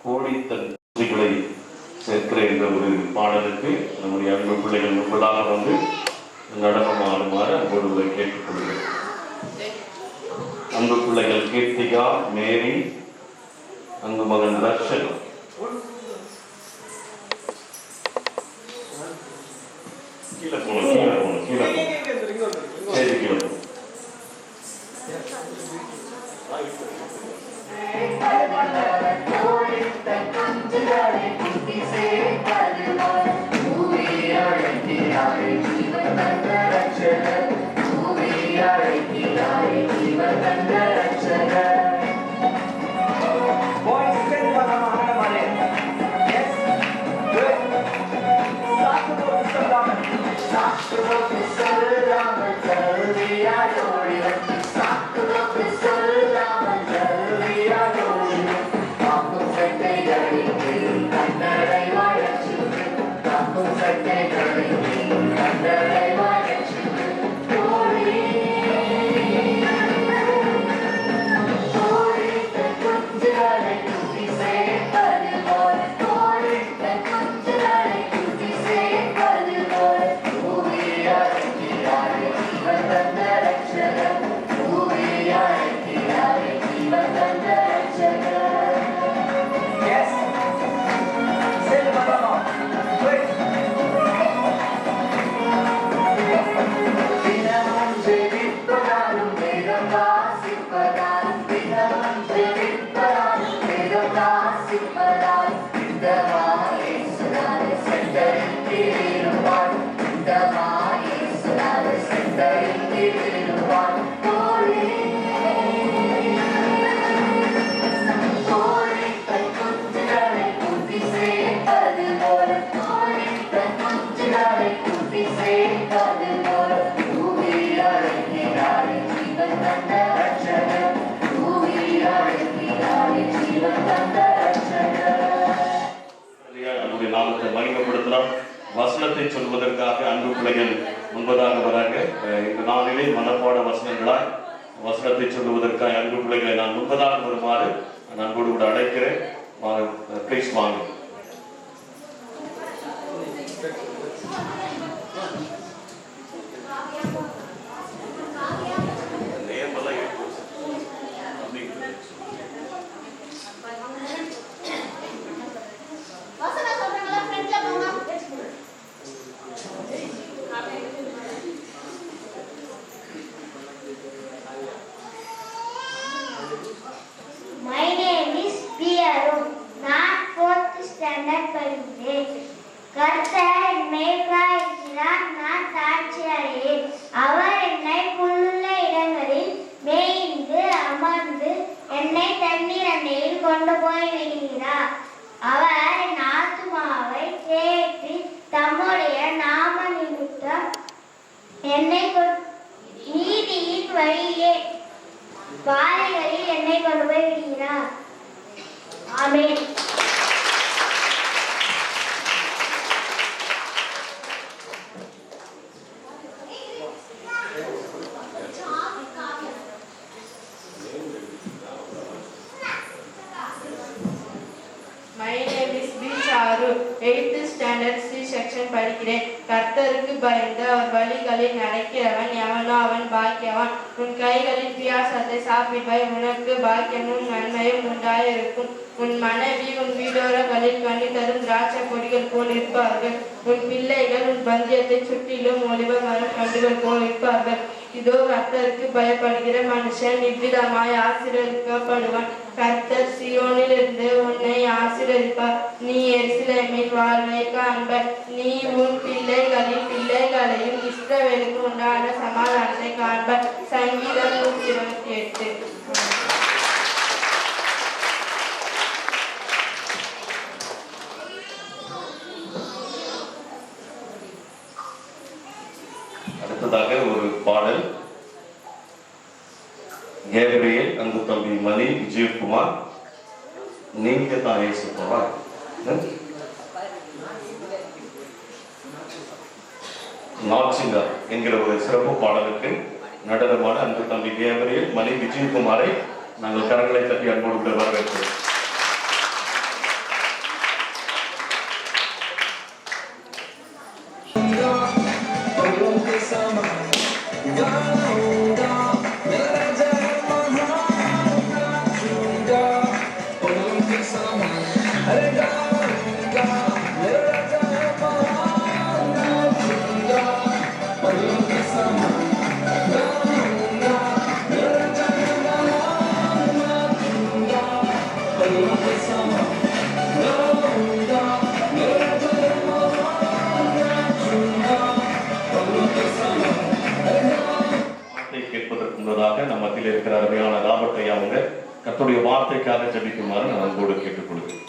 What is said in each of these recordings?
கோடித்தன் சேர்க்கிற என்ற ஒரு பாடலுக்கு நம்முடைய அன்பு பிள்ளைகள் முன்பதாக வந்து நடனம் ஆடுமாறு அன்போடு கேட்டுக்கொள்கிறேன். அன்பு பிள்ளைகள் கீர்த்திகா, மேரி, அன்பு மகன் தர்ஷன். கீழே போகணும், கீழே போகணும், கீழே போகணும். சரி, கீழே போகணும். வசனத்தை சொல்வதற்காக அன்பு பிள்ளைகள் முன்பதாக வராங்க. இந்த நாளிலே மனப்பாட வசனங்களாய் வசனத்தை சொல்லுவதற்காக அன்பு பிள்ளைகளை நான் முன்பதாக வருமாறு நான் அன்போடு கூட அழைக்கிறேன். ப்ளீஸ் வாங்க. அவர் என்னை புல்லுள்ள இடங்களில் மேய்ந்து அமர்ந்து என்னை தண்ணீர் அண்டையில் கொண்டு போய் விடுகிறார். அவர் என் ஆத்துமாவை தேற்றி தம்முடைய நாம நிமித்தம் என்னை நீதியின் வழியே பாதைகளில் என்னை கொண்டு போய் விடுகிறார். ஆமென். படிக்கிறேன். கர்த்தருக்கு பயந்து அவர் வழிகளில் நடக்கிறவன் எவனோ அவன் பாக்கியவான். உன் கைகளின் பியாசத்தை சாப்பிடுவாய், உனக்கு பாக்கியமும் நன்மையும் உண்டாயிருக்கும். உன் மனைவி உன் வீடோரங்களில் கனி தரும் திராட்சை கொடிகள் போல் இருப்பார்கள். உன் பிள்ளைகள் உன் பந்தியத்தை சுற்றிலும் ஒலிவ மரம் கண்டுகள் போல் இருப்பார்கள். இதோ கர்த்தருக்கு பயப்படுகிற மனுஷன் இவ்விதமாய் ஆசீர்வதிக்கப்படுவான். கர்த்தர் சீயோனில் இருந்து உன்னை ஆசீர்வதிப்பார். நீ எருசலேமின் வாழ்வை காண்பாய். நீ உன் பிள்ளைகளின் பிள்ளைகளையும் இஸ்ரவேலுக்கு உண்டான சமாதானத்தை காண்பாய். சங்கீதம் 128. அடுத்ததாக ஒரு பாடல். கேப்ரியல், அன்பு தம்பி மணி, விஜயகுமார், நீங்க தான் ஏசுப்பா நாச்சிங்கர் என்கிற ஒரு சிறப்பு பாடலுக்கு நடனமான அன்பு தம்பி கேப்ரியல், மணி, விஜயகுமாரை நாங்கள் கரங்களை தட்டி அன்போடு வரவேற்கிறோம். கேட்பதற்கு முன்னதாக நம்ம மத்தியில் இருக்கிற அருமையான ராபர்ட் ஐயா அவங்க கர்த்தருடைய வார்த்தைக்காக ஜெபிக்குமாறு நான் அன்போடு கேட்டுக்கொள்கிறேன்.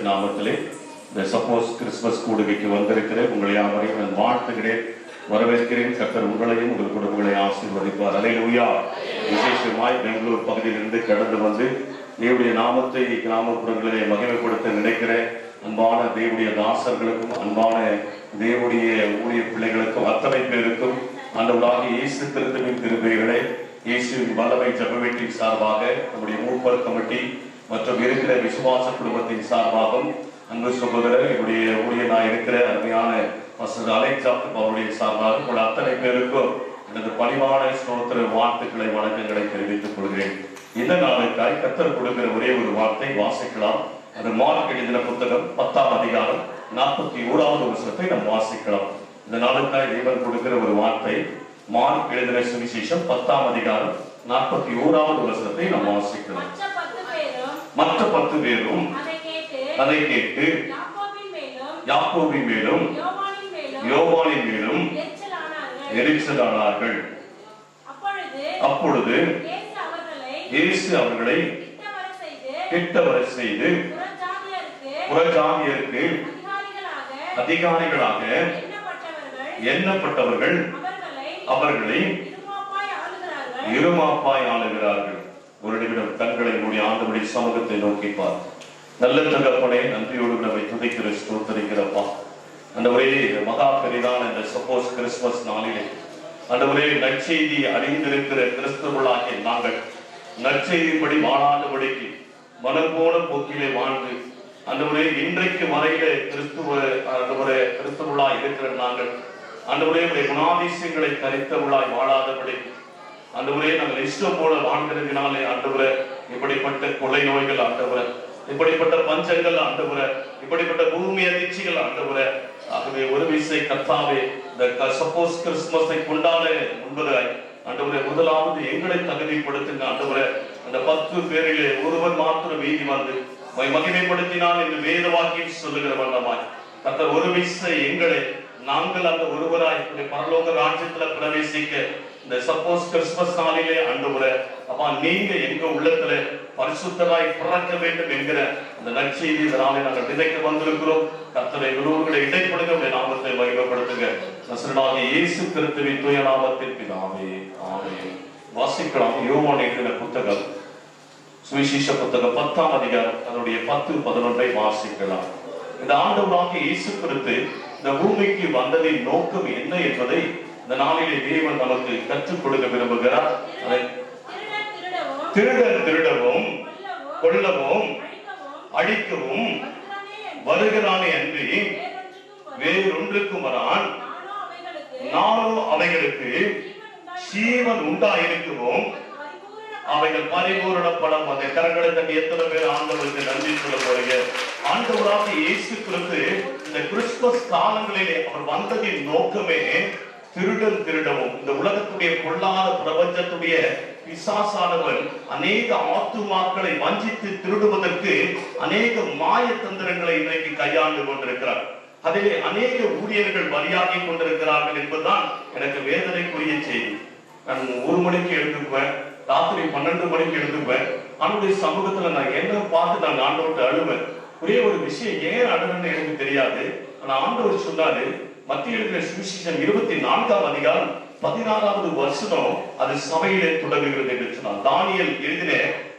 நாமத்திலே இந்த சப்போஸ் கிறிஸ்துமஸ் கூடுகைக்கு வந்திருக்கிற உங்களை யாவரையும் நான் வாழ்த்துகிறேன், வரவேற்கிறேன். கர்த்தர் உங்களையும் உங்கள் குடும்பங்களை ஆசீர்வதிப்பார். அல்லேலூயா. விசேஷமாய் பெங்களூர் பகுதியிலிருந்து கடந்து வந்து தேவனுடைய நாமத்தை கிராமப்புறங்களிலே மகிமைப்படுத்த நினைக்கிற அன்பான தேவனுடைய தாசர்களுக்கும் அன்பான தேவனுடைய ஊழிய பிள்ளைகளுக்கும் அத்தனை பேருக்கும் ஆண்டவராகிய இயேசு கிறிஸ்துவின் திருப்பெயர்களே இயேசுவின் வல்லமை ஜெப வீட்டின் சார்பாக நம்முடைய மூப்பர் கமிட்டி மற்றும் இருக்கிற விசுவாச குடும்பத்தின் சார்பாகவும் அன்பு சகோதரர் என்னுடைய ஊழியனாய் இருக்கிற அருமையான அலெக்சாண்டர் அவருடைய சார்பாக உங்கள் அத்தனை பேருக்கும் எனது பணிவான ஸ்தோத்திர வாழ்த்துக்களை வணக்கங்களை தெரிவித்துக் கொள்கிறேன். இந்த நாளுக்காய் கர்த்தர் கொடுக்கிற ஒரே ஒரு வார்த்தை வாசிக்கலாம். அது மார்க் எழுதின புத்தகம் 10ஆம் அதிகாரம் 41வது வசனத்தை நாம் வாசிக்கலாம். இந்த நாளுக்காய் தேவன் கொடுக்கிற ஒரு வார்த்தை மார்க் எழுதின சுவிசேஷம் 10ஆம் அதிகாரம் 41வது வசனத்தை நாம் வாசிக்கலாம். மற்ற 10 பேரும் அதை கேட்டு யாக்கோபின் மேலும் யோவானின் மேலும் எரிச்சலானார்கள். அப்பொழுது இயேசு அவர்களை கிட்டவர செய்து புறஜாதியருக்கு அதிகாரிகளாக எண்ணப்பட்டவர்கள் அவர்களை இருமாப்பாய் ஆளுகிறார்கள். ஒரு நிமிடம் கண்களை மூடி ஆண்டவருடைய சமூகத்தை நோக்கிப்பார். நல்ல தகப்பனே, நன்றியோடு நம்மை துதிக்கிற ஸ்தோத்திரிக்கிறப்பா. அந்த ஒரே மகா பெரிதான இந்த சப்போஸ் கிறிஸ்துமஸ் நாளிலே அந்த ஒரே நற்செய்தி அறிந்திருக்கிற கிறிஸ்தவர்களாகிய நாங்கள் நற்செய்திப்படி வாழாதபடிக்கு மனம் போன போக்கிலே வாழ்ந்து அந்த ஒரே இன்றைக்கு வரையில கிறிஸ்துவர்களாய் இருக்கிற நாங்கள் அந்த ஒரே குணாதிசயங்களை கரித்தவர்களாய் வாழாதபடி அந்த ஒரே நாங்கள் இஷ்டம் போல வாழ்கிறதுனாலே ஆண்டவரே இப்படிப்பட்ட கொலை நோய்கள் ஆண்டவரே, இப்படிப்பட்ட பஞ்சங்கள் ஆண்டவரே, இப்படிப்பட்ட பூமி அதிர்ச்சிகள் ஆண்டவரே. ஆகவே ஒரு விசை கர்த்தாவே இந்த சப்போஸ் கிறிஸ்துமஸை கொண்டாட முன்பதாய் ஆண்டவரே முதலாவது எங்களை தகுதிப்படுத்துங்க ஆண்டவரே. அந்த 10 பேரிலே ஒருவர் மாத்திரம் வீதி வந்து மகிமைப்படுத்தினால் என்று வேத வாக்கியம் சொல்லுகிற வண்ணமாய் கர்த்தர் ஒரு விசை எங்களை நாங்கள் அந்த ஒருவராய் பரலோக ராஜ்யத்துல பிரவேசிக்க இந்த சப்போஸ் கிறிஸ்துமஸ் நாளிலே ஆண்டவரே அப்பா நீங்க எங்க உள்ளத்துல பரிசுத்தராய் பிறக்க வேண்டும் என்கிற அந்த நற்செய்தி இந்த நாளை நாங்கள் விதைக்க வந்திருக்கிறோம். கர்த்தரை விரோதிகளை இடைப்படுங்க நாமத்தை மகிமைப்படுத்துங்க. நசரேயனாகிய இயேசு கிறிஸ்துவின் தூய நாமத்தில் பிதாவே, ஆமென். வாசிக்கலாம். யோவான் எழுதின புத்தகம் சுவிசேஷ புத்தகம் 10ஆம் அதிகாரம் அதனுடைய 10-11 வாசிக்கலாம். இந்த ஆண்டவராகிய இயேசு கிறிஸ்து இந்த பூமிக்கு வந்ததின் நோக்கம் என்ன என்பதை இந்த நாளிலே தேவன் நமக்கு கற்றுக் கொடுக்க விரும்புகிறார். அதை திருடவும் கொல்லவும் அழிக்கவும் வருகிறானே அன்றி வேறொன்றுக்கும் வரான். நானும் அவைகளுக்கு ஜீவன் உண்டாயிருக்கவும் அவைகள் பரிபூரணப்படும். அந்த கரங்களை தட்டி எத்தனை பேர் ஆண்டவருக்கு நன்றி சொல்ல போறீங்க? ஆண்டவராகிய இயேசு கிறிஸ்து இந்த கிறிஸ்துமஸ் காலங்களிலே அவர் வந்ததின் நோக்கமே திருடவும் இந்த உலகத்துடைய பொல்லாத பிரபஞ்சத்துடைய பிசாசானவன் அநேக ஆத்துமாக்களை வஞ்சித்து திருடுவதற்கு அநேக மாய தந்திரங்களை இன்றைக்கு கையாண்டு கொண்டிருக்கிறார். அதிலே அநேக ஊழியர்கள் பலியாகி கொண்டிருக்கிறார்கள் என்பதுதான் எனக்கு வேதனைக்குரிய செய்தி. நான் 1 மணிக்கு எழுந்துக்குவேன், ராத்திரி 12 மணிக்கு எழுந்துக்குவேன். அவனுடைய சமூகத்துல நான் என்ன பார்த்து நான் ஆண்டவர்கிட்ட அழுவேன். ஒரே ஒரு விஷயம், ஏன் அழுவேன்னு எனக்கு தெரியாது. ஆனா ஆண்டவர் சொன்னாரு, மத்திய எழுதின சுவிசேஷம் 24ஆம் அதிகாரம் 16வது வசனம் அது சபையிலே தொடங்குகிறது என்று சொன்னார். தானியேல் எழுதின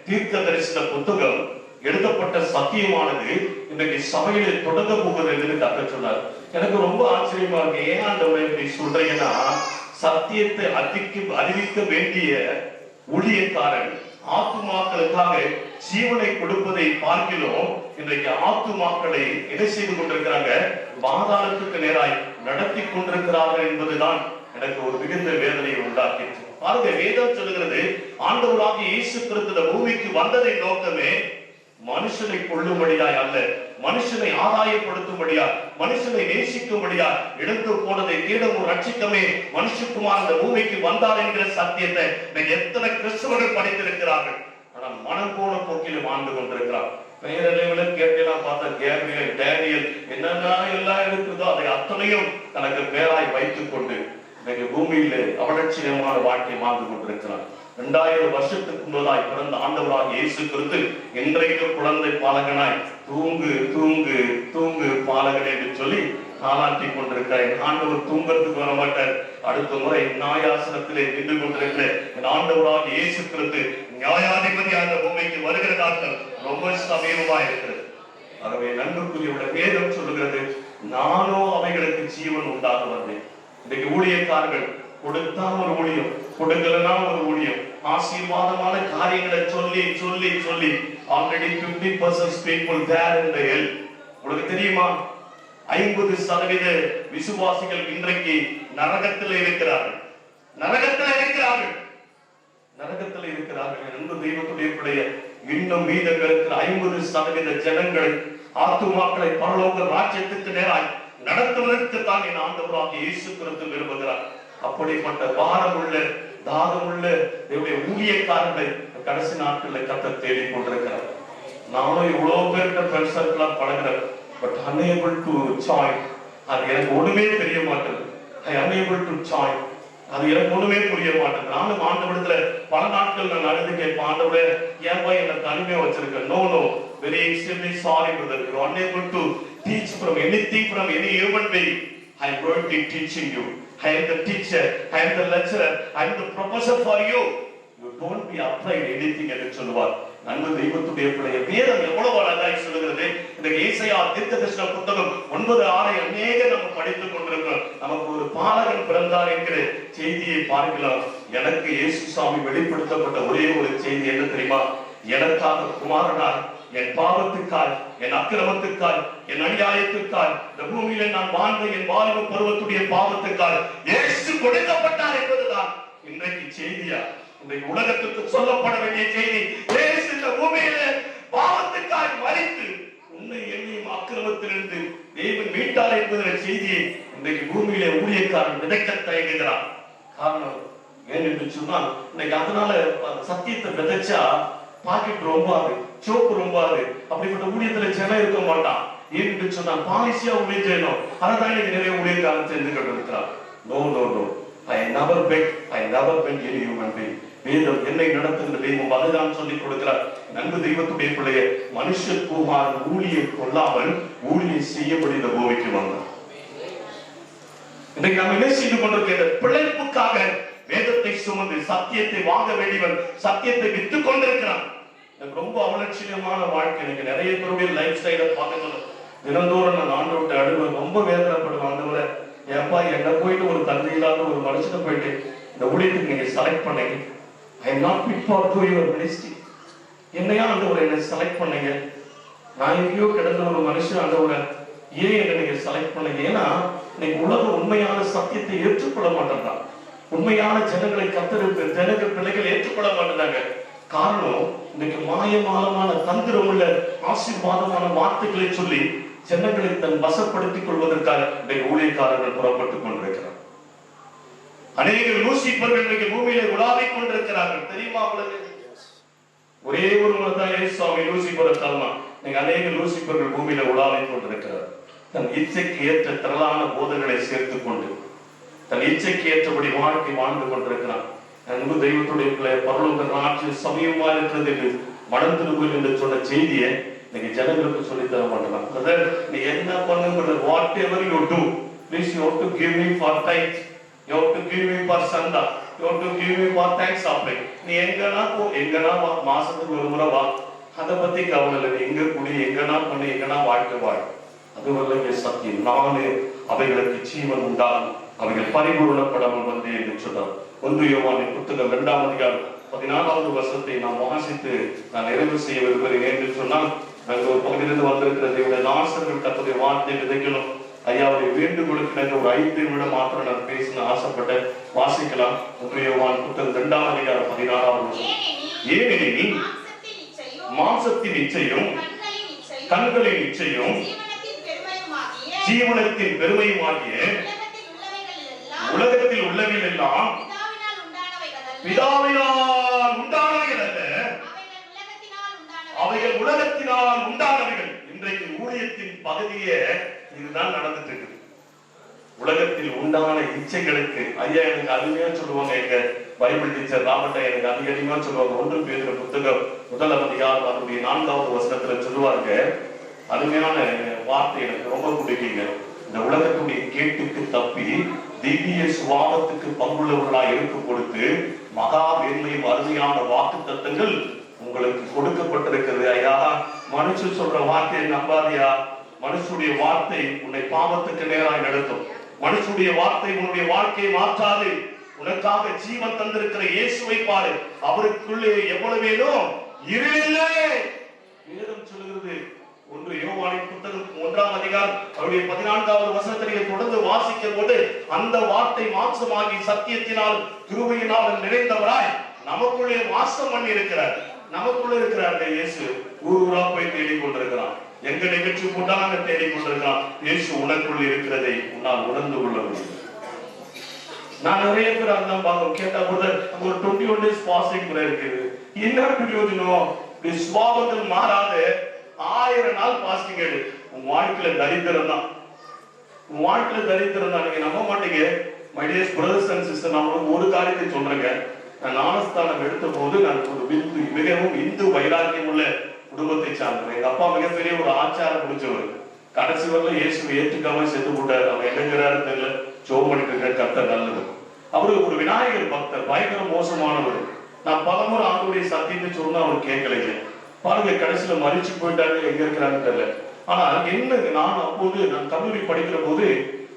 தீர்க்க தரிசன புத்தகம் எழுதப்பட்ட சத்தியமானது இன்றைக்கு சபையிலே தொடங்க போகிறது என்று கர்த்தர் சொன்னார். எனக்கு ரொம்ப ஆச்சரியமா இருக்கு. ஏன் ஆண்டவரே இப்படி சொல்றீங்கன்னா, சத்தியத்தை அறிவிக்க வேண்டிய ஊழியக்காரன் ஆத்துமாக்களுக்காக ஜீவனை கொடுப்பதை பார்க்கிறோம். இன்றைக்கு ஆத்துமாக்களை என்ன செய்து கொண்டிருக்கிறாங்க? பாதாளத்துக்கு நேராய் நடத்தி கொண்டிருக்கிறார்கள் என்பதுதான் எனக்கு ஒரு மிகுந்த வேதனையை உண்டாக்கிற்று. பாருங்க, வேதம் சொல்லுகிறது, ஆண்டவராகிய இயேசு கிறிஸ்து இந்த பூமிக்கு வந்ததை நோக்கமே மனுஷனை கொள்ளும்படியாய் அல்ல, மனுஷனை ஆதாயப்படுத்தும்படியா, மனுஷனை நேசிக்கும்படியா, எடுத்து போனதை தேடவும் ரட்சிக்கமே மனுஷகுமார் இந்த பூமிக்கு வந்தார் என்கிற சத்தியத்தை எத்தனை கிறிஸ்தவர்கள் படித்திருக்கிறார்கள். ஆனால் மனம் போன போக்கில் வாழ்ந்து கொண்டிருக்கிறார். பெயரளவில் கேட்டெல்லாம் பார்த்தா கேப்ரியல், டேனியல் என்னென்ன எல்லாம் இருக்குதோ அதை அத்தனையும் தனக்கு பேராய் வைத்துக் கொண்டு இன்னைக்கு பூமியில அவலட்சியமான வாழ்க்கை வாழ்ந்து கொண்டிருக்கிறார். 2000 வருஷத்துக்கு முன்பதாய் பிறந்த ஆண்டவராகிய இயேசு கிறிஸ்து இன்றைக்கு குழந்தை பாலகனாய் தூங்கு தூங்கு தூங்கு பாலகன் என்று சொல்லி தாளாட்டி கொண்டிருக்கிறேன். ஆண்டவர் தூங்கறதுக்கு வர மாட்டார். அடுத்த முறை நியாயாசனத்திலே நின்று கொண்டிருக்கிற என் ஆண்டவராகிய இயேசு கிறிஸ்து நியாயாதிபதி அந்த பூமிக்கு வருகிற நாட்கள் ரொம்ப சமீபமா இருக்கிறது. ஆகவே நன்மைக்குரிய வேதம் சொல்லுகிறது, நானோ அவைகளுக்கு ஜீவன் உண்டாக வந்தேன். இன்றைக்கு ஊழியக்காரர்கள் கொடுத்தா ஒரு ஊழியம், கொடுக்கலனா ஒரு ஊழியம், ஆசீர்வாதமான காரியங்களை சொல்லி சொல்லி சொல்லி already 50% people there in the hell. உங்களுக்கு தெரியுமா, 50% விசுவாசிகள் இன்றைக்கு நரகத்தில் இருக்கிறார்கள். நரகத்தில் இருக்கிறார்கள், நரகத்தில் இருக்கிறார்கள். அன்பு தெய்வத்துடைய பிள்ளைய, இன்னும் மீதம் இருக்கிற 50% ஜனங்கள் ஆத்துமாக்களை பரலோக ராஜ்யத்துக்கு நேராய் நடத்துவதற்கு தான் என் ஆண்டவராகிய இயேசு கிறிஸ்து விரும்புகிறார். அப்படிப்பட்ட பாரமுள்ள தாகமுள்ள என்னுடைய ஊழியக்காரர்களை கடைசி நாட்களில் கர்த்தர் தேடிக் கொண்டிருக்கிறார். நானும் இவ்வளவு பேர்கிட்ட ஃப்ரெண்ட்ஸ் சர்க்கிளா பழகிறேன். But unable to join. அது எனக்கு ஒண்ணுமே தெரிய மாட்டேங்குது. I unable to join. அது எனக்கு ஒண்ணுமே புரிய மாட்டேங்குது. நானும் ஆண்டவரிடத்துல பல நாட்கள் நான் அழுது கேட்பேன், ஆண்டவரே ஏன் போய் என்ன தனிமையா வச்சிருக்கேன்? No no, very extremely sorry brother, you are unable to teach from anything from any human being. I am going to be teaching you. I am the teacher, I am the lecturer, I am the professor for you. You don't be applied anything என்று சொல்லுவார். நன்மை தெய்வத்துடைய பிள்ளைய, வேதம் எவ்வளவு அழகாய் சொல்லுகிறது. இந்த ஏசாயா தீர்க்கதரிசன புத்தகம் 9:6 அநேக நம்ம படித்துக் கொண்டிருக்கிறோம். நமக்கு ஒரு பாலகன் பிறந்தார் என்கிற செய்தியை பார்க்கலாம். எனக்கு இயேசு சாமி வெளிப்படுத்தப்பட்ட ஒரே ஒரு செய்தி என்ன தெரியுமா? எனக்காக குமாரனார் என் பாவத்துக்காய், என் அக்கிரமத்துக்காய், என் அநியாயத்துக்காய், இந்த பூமியில நான் வாழ்ந்த என் வாழ்வு பருவத்துடைய பாவத்துக்காய் இயேசு கொடுக்கப்பட்டார் என்பதுதான் இன்றைக்கு செய்தியா, இன்றைக்கு உலகத்துக்கு சொல்லப்பட வேண்டிய செய்தி. இயேசு இந்த பூமியில பாவத்துக்காய் மரித்து உன்னை என்னையும் அக்கிரமத்திலிருந்து தேவன் மீட்டார் என்பதற்கான செய்தியை இன்றைக்கு பூமியில ஊழியக்காரன் விதைக்க தயங்குகிறான். காரணம் ஏன் என்று சொன்னால், இன்னைக்கு அதனால சத்தியத்தை விதைச்சா பாக்கெட் ரொம்பாது, சோப்பு ரொம்பாது, அப்படிப்பட்ட ஊழியத்துல ஜனம் இருக்க மாட்டான். ஏன்னு சொன்னா பாலிசியா ஊழியம் செய்யணும். அதான் இன்னைக்கு நிறைய ஊழியக்காரன் சென்று கொண்டிருக்கிறார். No no no, I never beg, I never beg any human being. வேதம் என்னை நடத்துகிற தெய்வம் அதுதான் சொல்லிக் கொடுக்கிறார். நன்கு தெய்வத்துடைய பிள்ளைய, மனுஷகுமாரன் ஊழியம் கொள்ளாமல் ஊழியம் செய்யப்படி இந்த பூமிக்கு வந்தார். இன்றைக்கு நாம் என்ன செய்து கொண்டிருக்கிற பிழைப்புக்காக வேதத்தை சுமந்து சத்தியத்தை வாங்க வேண்டியவன் சத்தியத்தை வித்துக் கொண்டிருக்கிறான். எனக்கு ரொம்ப அவலட்சியமான வாழ்க்கை. எனக்கு நிறைய பேருடைய லைஃப் ஸ்டைலை பார்க்கணும். தினந்தோறும் நான் ஆண்டு விட்டு அழுவேன், ரொம்ப வேதனைப்படுவேன். ஆண்டவரே, ஏப்பா என்ன போயிட்டு ஒரு தந்தை இல்லாத ஒரு மனுஷனை போயிட்டு இந்த ஊழியத்துக்கு நீங்க செலக்ட் பண்ணீங்க. I am not fit for to your ministry. என்னையா ஆண்டவரே என்னை செலக்ட் பண்ணீங்க? நான் எங்கேயோ கிடந்த ஒரு மனுஷன் ஆண்டவரே, ஏன் என்ன நீங்க செலக்ட் பண்ணீங்க? ஏன்னா இன்னைக்கு உலகம் உண்மையான சத்தியத்தை ஏற்றுக்கொள்ள மாட்டேன்றான். உண்மையான ஜனங்களை கத்தருக்கு ஜனக பிள்ளைகள் ஏற்றுக்கொள்ள மாட்டேங்கிறாங்க. காரணம், இன்னைக்கு மாயமாலமான தந்திரம் உள்ள ஆசீர்வாதமான வார்த்தைகளை சொல்லி ஜனங்களை தன் வசப்படுத்திக் கொள்வதற்காக இன்றைக்கு ஊழியக்காரர்கள் புறப்பட்டுக் கொண்டிருக்கிறார். அநேக லூசிபர்கள் இன்றைக்கு பூமியில உலாவிக் கொண்டிருக்கிறார்கள். தெரியுமா உங்களுக்கு? ஒரே ஒரு முறை சுவாமி லூசிபரை தரமா, நீங்க அநேக லூசிபர்கள் பூமியில உலாவிக் கொண்டிருக்கிறார். தன் இச்சைக்கு ஏற்ற திரளான போதங்களை சேர்த்துக் கொண்டு தன் இச்சைக்கு ஏற்றபடி வாழ்க்கை வாழ்ந்து கொண்டிருக்கிறான். அன்பு தெய்வத்துடைய பரலோக ராஜ்யம் சமயமா இருக்கிறது என்று மனம் திரும்புகள் என்று சொன்ன செய்தியை இன்னைக்கு ஜனங்களுக்கு சொல்லி தர மாட்டேன். பிரதர் நீ என்ன பண்ணுங்க, whatever you do please you have to give me for tithe, you have to give me for சந்தா, you have to give me for thanks offering. நீ எங்கன்னா போ, எங்கன்னா வா, மாசத்துக்கு ஒரு முறை வா, அதை பத்தி கவலை இல்லை. நீ எங்க குடி, எங்கன்னா பண்ணு, எங்கன்னா வாழ்க்கை வாழ். அதுவல்ல சத்தியம். நானே அவைகளுக்கு ஜீவன் உண்டாகும், அவைகள் பரிபூரணப்படாமல் வந்து என்று சொன்னார். 1 யோவானின் புத்தகம் 2ஆம் அதிகாரம் 14வது வசனத்தை நாம் வாசித்து நான் நிறைவு செய்ய விரும்புகிறேன். என்று சொன்னால் நாங்கள் ஒரு பகுதியிலிருந்து வந்திருக்கிறது. நாசர்கள் கர்த்தருடைய வார்த்தை விதைக்கணும். ஐயாவுடைய வேண்டுகோளுக்கு நாங்கள் ஒரு 5 நிமிடம் மாத்திரம் நான் பேச ஆசைப்பட்டேன். வாசிக்கலாம். 1 யோவான் புத்தகம் 2ஆம் அதிகாரம் 16வது வசனம். ஏனெனில் மாம்சத்தின் இச்சையும் கண்களின் இச்சையும் ஜீவனத்தின் பெருமையுமாகிய உலகத்தில் உள்ளவைகள் எல்லாம் பிதாவினால் உண்டானவைகள் அல்ல, அவைகள் உலகத்தினால் உண்டானவைகள். இன்றைக்கு ஊழியத்தின் பகுதியே இதுதான் நடந்துட்டு இருக்கு. உலகத்தில் உண்டான இச்சைகளுக்கு ஐயா எனக்கு அருமையா சொல்லுவாங்க. எங்க பைபிள் டீச்சர் ராமட்டா எனக்கு அதிகமா சொல்லுவாங்க. 1 பேதுரு புத்தகம் 1ஆம் அதிகாரம் அதனுடைய 4வது வசனத்துல சொல்லுவாங்க. அருமையான வார்த்தை எனக்கு ரொம்ப பிடிக்குங்க. இந்த உலகத்துடைய கேட்டுக்கு தப்பி திவ்ய சுவாபத்துக்கு பங்குள்ளவர்களாய் இருக்க கொடுத்து மகா வேண்மையும் அருமையான வாக்கு தத்தங்கள் உங்களுக்கு கொடுக்கப்பட்டிருக்கிறது. ஐயா மனுஷன் சொல்ற வார்த்தையை நம்பாதியா. மனுஷனுடைய வார்த்தை உன்னை பாவத்துக்கு நேராய் நடத்தும். மனுஷனுடைய வார்த்தை உன்னுடைய வாழ்க்கையை மாற்றாது. உனக்காக ஜீவன் தந்திருக்கிற இயேசுவை பாரு. அவருக்குள்ளே எவ்வளவு வேணும் இருளில்லை. வேதம் சொல்லுகிறது. 1 யோவானின் புத்தகம் 1ஆம் அதிகாரம் அவருடைய 14வது வசனத்தை தொடர்ந்து வாசிக்கும் போது அந்த வார்த்தை மாம்சமாகி சத்தியத்தினால் கிருபையினால் நிறைந்தவராய் நமக்குள்ளே வாசம் பண்ணி இருக்கிறார். நமக்குள்ள இருக்கிறார் இயேசு. ஊரா போய் தேடிக் கொண்டிருக்கிறான். எங்க நிகழ்ச்சி போட்டாங்க தேடிக் கொண்டிருக்கிறான். இயேசு உனக்குள் இருக்கிறதை உன்னால் உணர்ந்து கொள்ள முடியும். நான் நிறைய பேர் அதான் பார்க்க கேட்டா கூட ஒரு 21 days ஃபாஸ்டிங் கூட இருக்குது. என்ன பிரயோஜனம்? சுவாபங்கள் மாறாத 1000 நாள் ஃபாஸ்டிங் எடு. உன் வாழ்க்கையில தரித்திரம் தான். உன் வாழ்க்கையில தரித்திரம் தான். நீங்க நம்ப மாட்டீங்க. My dear brothers and sister, நான் ஒரு காரியத்தை சொல்றேங்க. நான் ஞானஸ்தானம் எடுத்த போது நான் ஒரு மிகவும் இந்து வைராக்கியம் உள்ள குடும்பத்தை சார்ந்தவர். எங்க அப்பா மிகப்பெரிய ஒரு ஆச்சாரம் முடிச்சவர். கடைசி வரல இயேசுவை ஏற்றுக்காம செத்து போட்டார். அவர் என்னங்கிறாரு தெரியல. ஜோம் பண்ணிட்டு கர்த்தர் நல்லவர். அவரு ஒரு விநாயகர் பக்தர், பயங்கர மோசமானவர். நான் பலமுறை ஆண்டுடைய சத்தியத்தை சொன்னா அவர் கேட்கலைங்க. பாருங்க கடைசியில மறிச்சு போயிட்டாரு. எங்க இருக்கிறான்னு தெரியல. ஆனா என்ன, நான் கல்லூரி படிக்கிற போது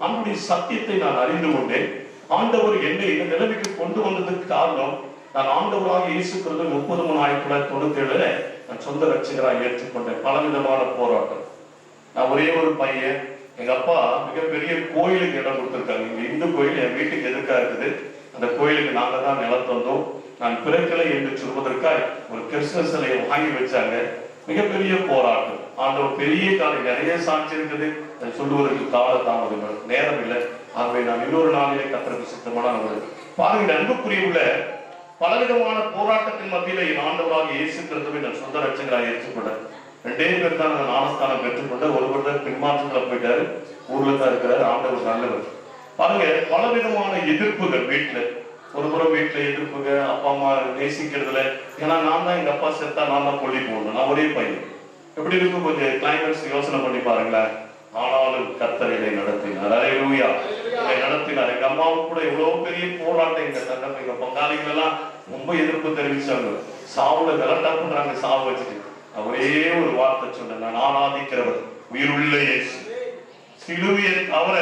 அவனுடைய சத்தியத்தை நான் அறிந்து கொண்டேன். ஆண்டவர் என்னை இந்த நிலைமைக்கு கொண்டு வந்ததுக்கு காரணம், நான் ஆண்டவராக இயேசு கிறிஸ்து 30/9/1997 நான் சொந்த ரட்சகராக ஏற்றுக்கொண்டேன். பலவிதமான போராட்டம். நான் ஒரே ஒரு பையன். எங்க அப்பா மிகப்பெரிய கோயிலுக்கு இடம் கொடுத்திருக்காங்க. இங்க இந்து கோயில் என் வீட்டுக்கு எதிர்க்கா இருக்குது. அந்த கோயிலுக்கு நாங்க தான் நிலம் தந்தோம். நான் பிறக்கலை என்று சொல்வதற்காக ஒரு கிருஷ்ண சிலையை வாங்கி வச்சாங்க. மிகப்பெரிய போராட்டம். ஆண்டவர் பெரிய காலை நிறைய சாட்சி இருக்குது. சொல்லுவதற்கு கால தாமதம் நேரம் இல்லை. ஆகவே நான் இன்னொரு நாளிலே கர்த்தருக்கு சித்தமான பாருங்க. அன்புக்குரிய உள்ள பலவிதமான போராட்டத்தின் மத்தியில என் ஆண்டவராக இயேசு கிறிஸ்துவை நான் சொந்த ரட்சகராக ஏற்றுக்கொண்டேன். 2 பேர் தான் நான் ஞானஸ்தானம் பெற்றுக்கொண்ட. ஒருவர் தான் பின்மாற்றத்துல போயிட்டாரு. ஊர்ல தான் இருக்கிறாரு. ஆண்டவர் நல்லவர். பாருங்க பலவிதமான எதிர்ப்புகள் வீட்டுல. ஒரு புறம் வீட்டுல எதிர்ப்புங்க, அப்பா அம்மா நேசிக்கிறதுல. ஏன்னா நான் தான் எங்க அப்பா செத்தா நான் தான் கொல்லி போடணும். நான் ஒரே பையன். எப்படி இருக்கும் கொஞ்சம் கிளைமேக்ஸ் யோசனை பண்ணி பாருங்களேன். ஆனாலும் கர்த்தர் என்னை நடத்தினார். அல்லேலூயா. என்னை நடத்தினார். எங்க அம்மாவுக்கு கூட எவ்வளவு பெரிய போராட்டம். எங்க தங்கப்ப எங்க பங்காளிகள் எல்லாம் ரொம்ப எதிர்ப்பு தெரிவிச்சாங்க. சாவுல கலண்டா பண்றாங்க. சாவு வச்சுட்டு ஒரே ஒரு வார்த்தை சொன்னேன். நான் ஆராதிக்கிறவர் உயிருள்ள இயேசு. சிலுவையை தவிர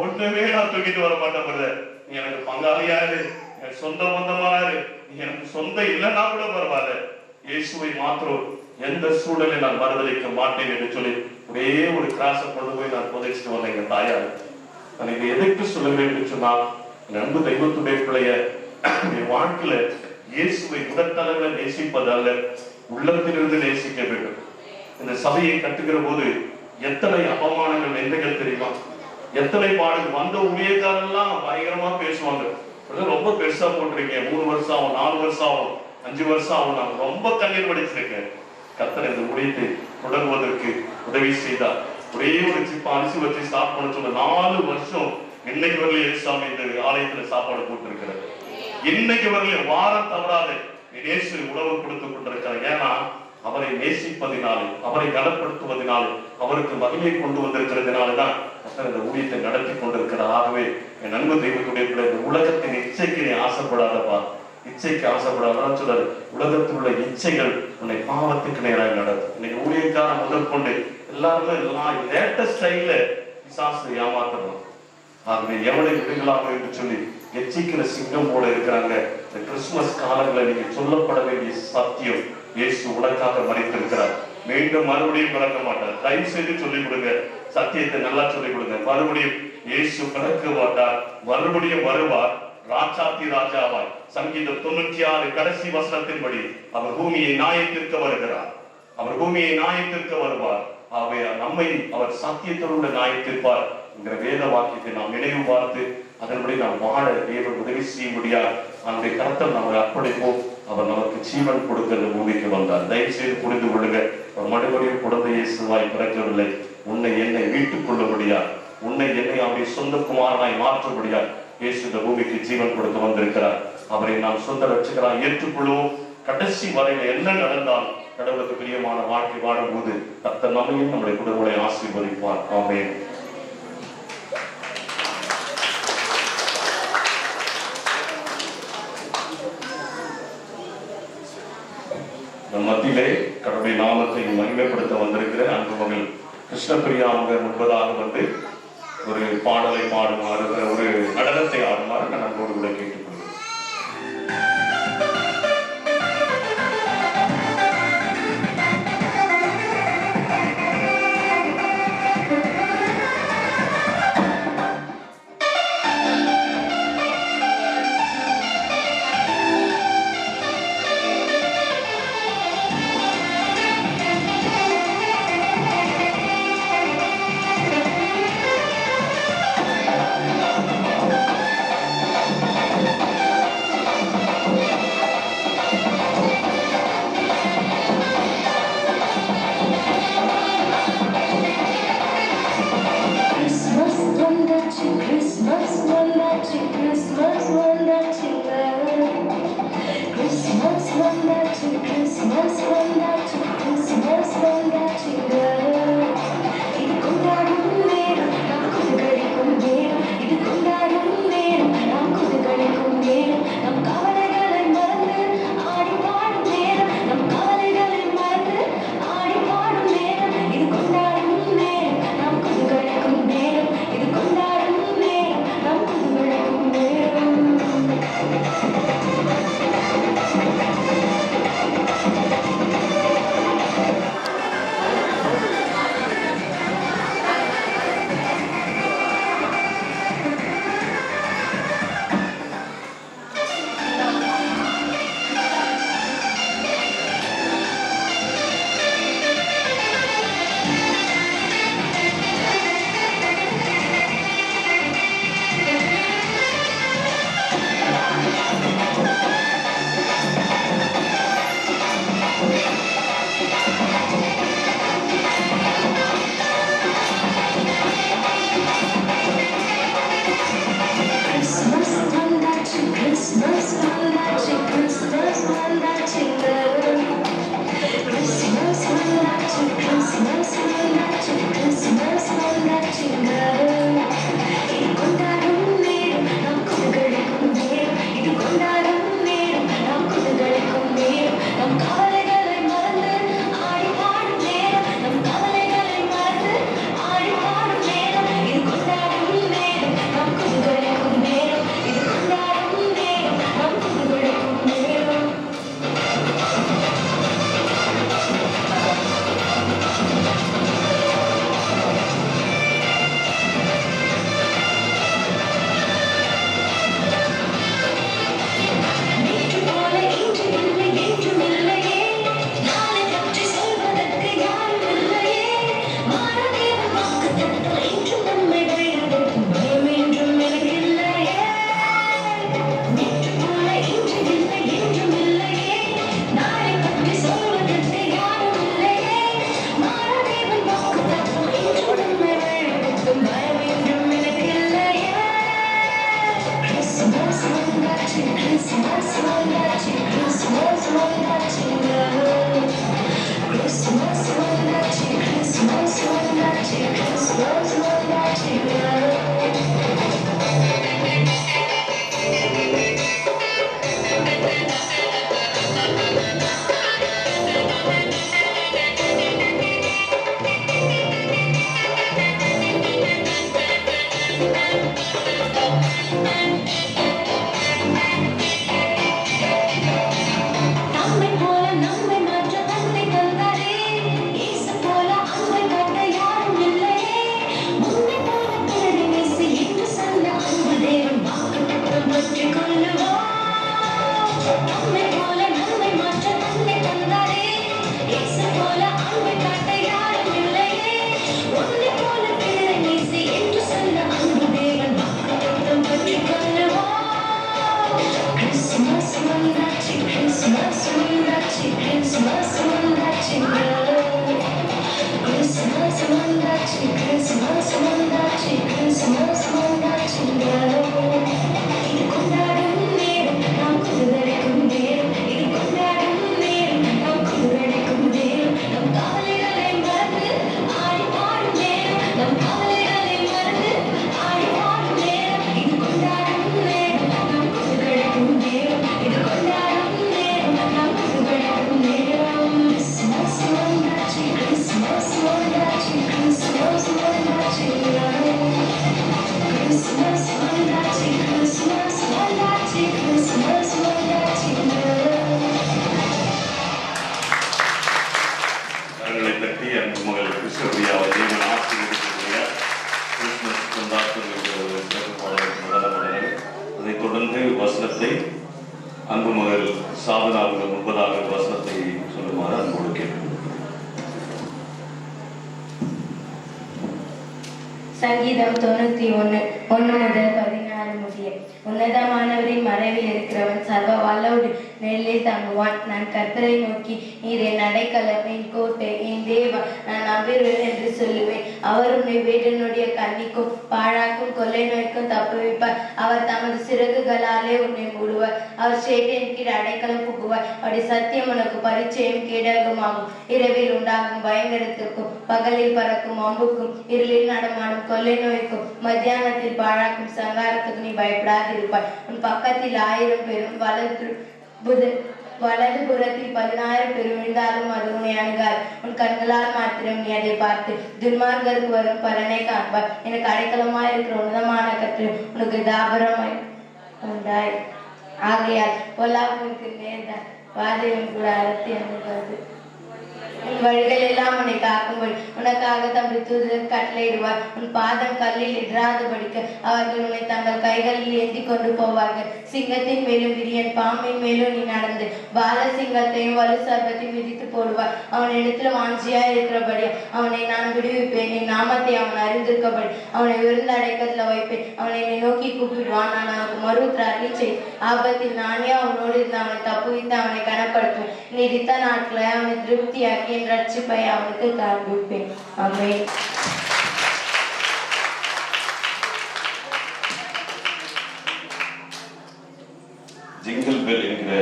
ஒண்ணுமே நான் தூக்கிட்டு வர மாட்டேன். நீ எனக்கு பங்காளியாரு, எனக்கு சொந்த பந்தமானாரு, நீ எனக்கு சொந்த இல்லைன்னா கூட பரவாயில்ல. இயேசுவை மாத்திரம் எந்த சூழலில் நான் மறுதளிக்க மாட்டேன் என்று சொல்லி ஒரே ஒரு கிராஸை கொண்டு போய் நான் புதைச்சிட்டு வந்தேன் எங்க தாயார். நான் இதை எதற்கு சொல்லுகிறேன் என்று சொன்னால், அன்பு தெய்வத்துடைய பிள்ளைய வாழ்க்கையில இயேசுவை முதற்தளவில் நேசிப்பதல்ல, உள்ளத்திலிருந்து நேசிக்க வேண்டும். இந்த சபையை கட்டுகிற போது எத்தனை அவமானங்கள் நிந்தைகள் தெரியுமா? எத்தனை பாடுகள் வந்த ஊழியக்காரெல்லாம் பயங்கரமா பேசுவாங்க. ரொம்ப பெருசா போட்டிருக்கேன். 3 வருஷம் ஆகும், 4 வருஷம் ஆகும், 5 வருஷம் ஆகும். நான் ரொம்ப கண்ணீர் வடிச்சிருக்கேன். கர்த்தர் இந்த ஊழியத்தை தொடங்குவதற்கு உதவி செய்தார். ஒரே ஒரு சிப்பா அரிசி வச்சு ஸ்டார்ட் பண்ண சொன்ன 4 வருஷம் இன்னைக்கு வரல இயேசுசாமி இந்த ஆலயத்துல சாப்பாடு போட்டு இருக்கிறார். இன்னைக்கு வரல வாரம் தவறாது இயேசு உணவு கொடுத்து கொண்டிருக்கிறார். ஏன்னா அவரை நேசிப்பதினாலே, அவரை கனப்படுத்துவதனாலே, அவருக்கு மகிமை கொண்டு வந்திருக்கிறதுனாலதான் கர்த்தர் இந்த ஊழியத்தை நடத்தி கொண்டிருக்கிறார். ஆகவே என் அன்பு தெய்வத்துடைய பிள்ளை, இந்த உலகத்தின் இச்சைக்கு நீ ஆசைப்படாதப்பா. இச்சைக்கு ஆசைப்படாதான் சொல்றாரு, உலகத்தில் உள்ள இச்சைகள் உன்னை பாவத்துக்கு நேராக நடக்கும். இன்னைக்கு ஊழியக்கார முதல் கொண்டு எல்லாருமே எல்லாம் லேட்டஸ்ட் ஸ்டைல்ல பிசாசு ஏமாத்தணும். ஆகவே எவனை விடுகளாக என்று சொல்லி எச்சிக்கிற சிங்கம் போல இருக்கிறாங்க. இந்த கிறிஸ்துமஸ் காலங்களை நீங்க சொல்லப்பட வேண்டிய சத்தியம், இயேசு உனக்காக மறித்திருக்கிறார். மீண்டும் மறுபடியும் பிறக்க மாட்டார். தயவு செய்து சொல்லிக் கொடுங்க, சத்தியத்தை நல்லா சொல்லிக் கொடுங்க. மறுபடியும் இயேசு பிறக்க மாட்டார், மறுபடியும் வருவார் ராஜாதி ராஜாவாய். சங்கீதம் 96 கடைசி வசனத்தின்படி அவர் பூமியை நியாயத்திற்கு வருகிறார். அவர் பூமியை நியாயத்திற்கு வருவார். ஆகவே நம்மை அவர் சத்தியத்தோடு நியாயத்திற்பார் என்கிற வேத வாக்கியத்தை நாம் நினைவு பார்த்து அதன்படி நாம் வாழ தேவன் உதவி செய்ய முடியாது. நம்முடைய கருத்தை நம்ம அர்ப்பணிப்போம். அவர் நமக்கு ஜீவன் கொடுக்க இந்த பூமிக்கு வந்தார். தயவு செய்து புரிந்து கொள்ளுங்க, அவர் மறுபடியும் குழந்தை இயேசுவாய் பிறக்கவில்லை. உன்னை என்னை மீட்டுக் கொள்ள முடியாது, உன்னை என்னை அவருடைய சொந்த குமாரனாய் மாற்ற முடியாது. இயேசு இந்த பூமிக்கு ஜீவன் கொடுக்க வந்திருக்கிறார். அவரை நாம் சொந்த ரட்சகராய் ஏற்றுக்கொள்வோம். கடைசி வரையில என்ன நடந்தாலும் கடவுளுக்கு பிரியமான வாழ்க்கை வாழும் போது கர்த்தர் நம்மையும் நம்முடைய குடும்பங்களை ஆசீர்வதிப்பார். ஆமென். நம் மத்தியிலே கடவுளுடைய நாமத்தை மகிமைப்படுத்த வந்திருக்கிற அன்பு மகள் கிருஷ்ணபிரியா அவங்க முன்பதாக வந்து ஒரு பாடலை பாடுமாறு, ஒரு நடனத்தை ஆடுமாறு நான் அன்போடு கூட கேட்டுக்கொள்கிறேன். Thank you. அன்பு மகள் சாதனா அவர்கள் முன்பதாக வசனத்தை சொல்லுமாறு அன்போடு கேட்கிறேன். சங்கீதம் 91 1 முதல் 16 முடிய. உன்னதமானவரின் மறைவில் இருக்கிறவன் சர்வ வல்லோடு நெல்லில் தங்குவான். நான் கர்த்தரை நோக்கி, நீர் என் அடைக்கலம், என் கோட்டை, என் தேவா, நான் நம்புகிறேன் என்று சொல்லுவேன். அவர் உன்னை வேடனுடைய கண்ணிக்கும் பாழாக்கும் கொள்ளை நோய்க்கும் தப்புவிப்பார். அவர் தமது சிறகுகளாலே உன்னை மூடுவார். அவர் சேட்டையின் கீழ் அடைக்கலம் புகுவார். அவருடைய சத்தியம் உனக்கு பரிச்சயம் கேடகமாகும். இரவில் உண்டாகும் பயங்கரத்திற்கும் பகலில் பறக்கும் அம்புக்கும் இருளில் நடமாடும் கொள்ளை நோய்க்கும் மத்தியானத்தில் பாழாக்கும் சங்காரத்துக்கு நீ பயப்படாதிருப்பாய். உன் பக்கத்தில் 1000 பேரும் வலது புறத்தில் 10,000 பேர் விழுந்தாலும் அது உன்னை அணுகாது. உன் கண்களால் மாத்திரம் நீ அதை பார்த்து துன்மார்கருக்கு வரும் பலனை காண்பார். எனக்கு அடைக்கலமாய் இருக்கிற உன்னதமான கர்த்தர் உனக்கு தாபரமாய் உண்டாய். ஆகையால் பொல்லாப்புக்கு நேர்ந்தார் வாதையும் கூட அறுத்தி அணுகாது. உன் வழிகள் எல்லாம் உன்னை காக்கும்படி உனக்காக தம்முடைய தூதர் கட்டளையிடுவார். உன் பாதம் கல்லில் இடராதபடிக்க அவர்கள் உன்னை தங்கள் கைகளில் ஏந்தி கொண்டு போவார்கள். சிங்கத்தின் மேலும் விரியன் பாம்பின் மேலும் நீ நடந்து பால சிங்கத்தையும் வலு சர்ப்பத்தையும் மிதித்து போடுவார். அவன் இடத்துல வாஞ்சியா இருக்கிறபடி அவனை நான் விடுவிப்பேன். என் நாமத்தை அவன் அறிந்திருக்கபடி அவனை விருந்த அடைக்கத்துல வைப்பேன். அவனை என்னை நோக்கி கூப்பிடுவான், நான் அவனுக்கு மறுத்து அருளி செய். ஆபத்தில் நானே அவனோடு இருந்து அவனை தப்புவித்து அவனை கனப்படுத்துவேன். நீடித்த நாட்களை அவனை திருப்தியாக்கி என் ரட்சிப்பை அவனுக்கு காண்பிப்பேன். ஆமென். ஜிங்கிள் பெல் என்கிற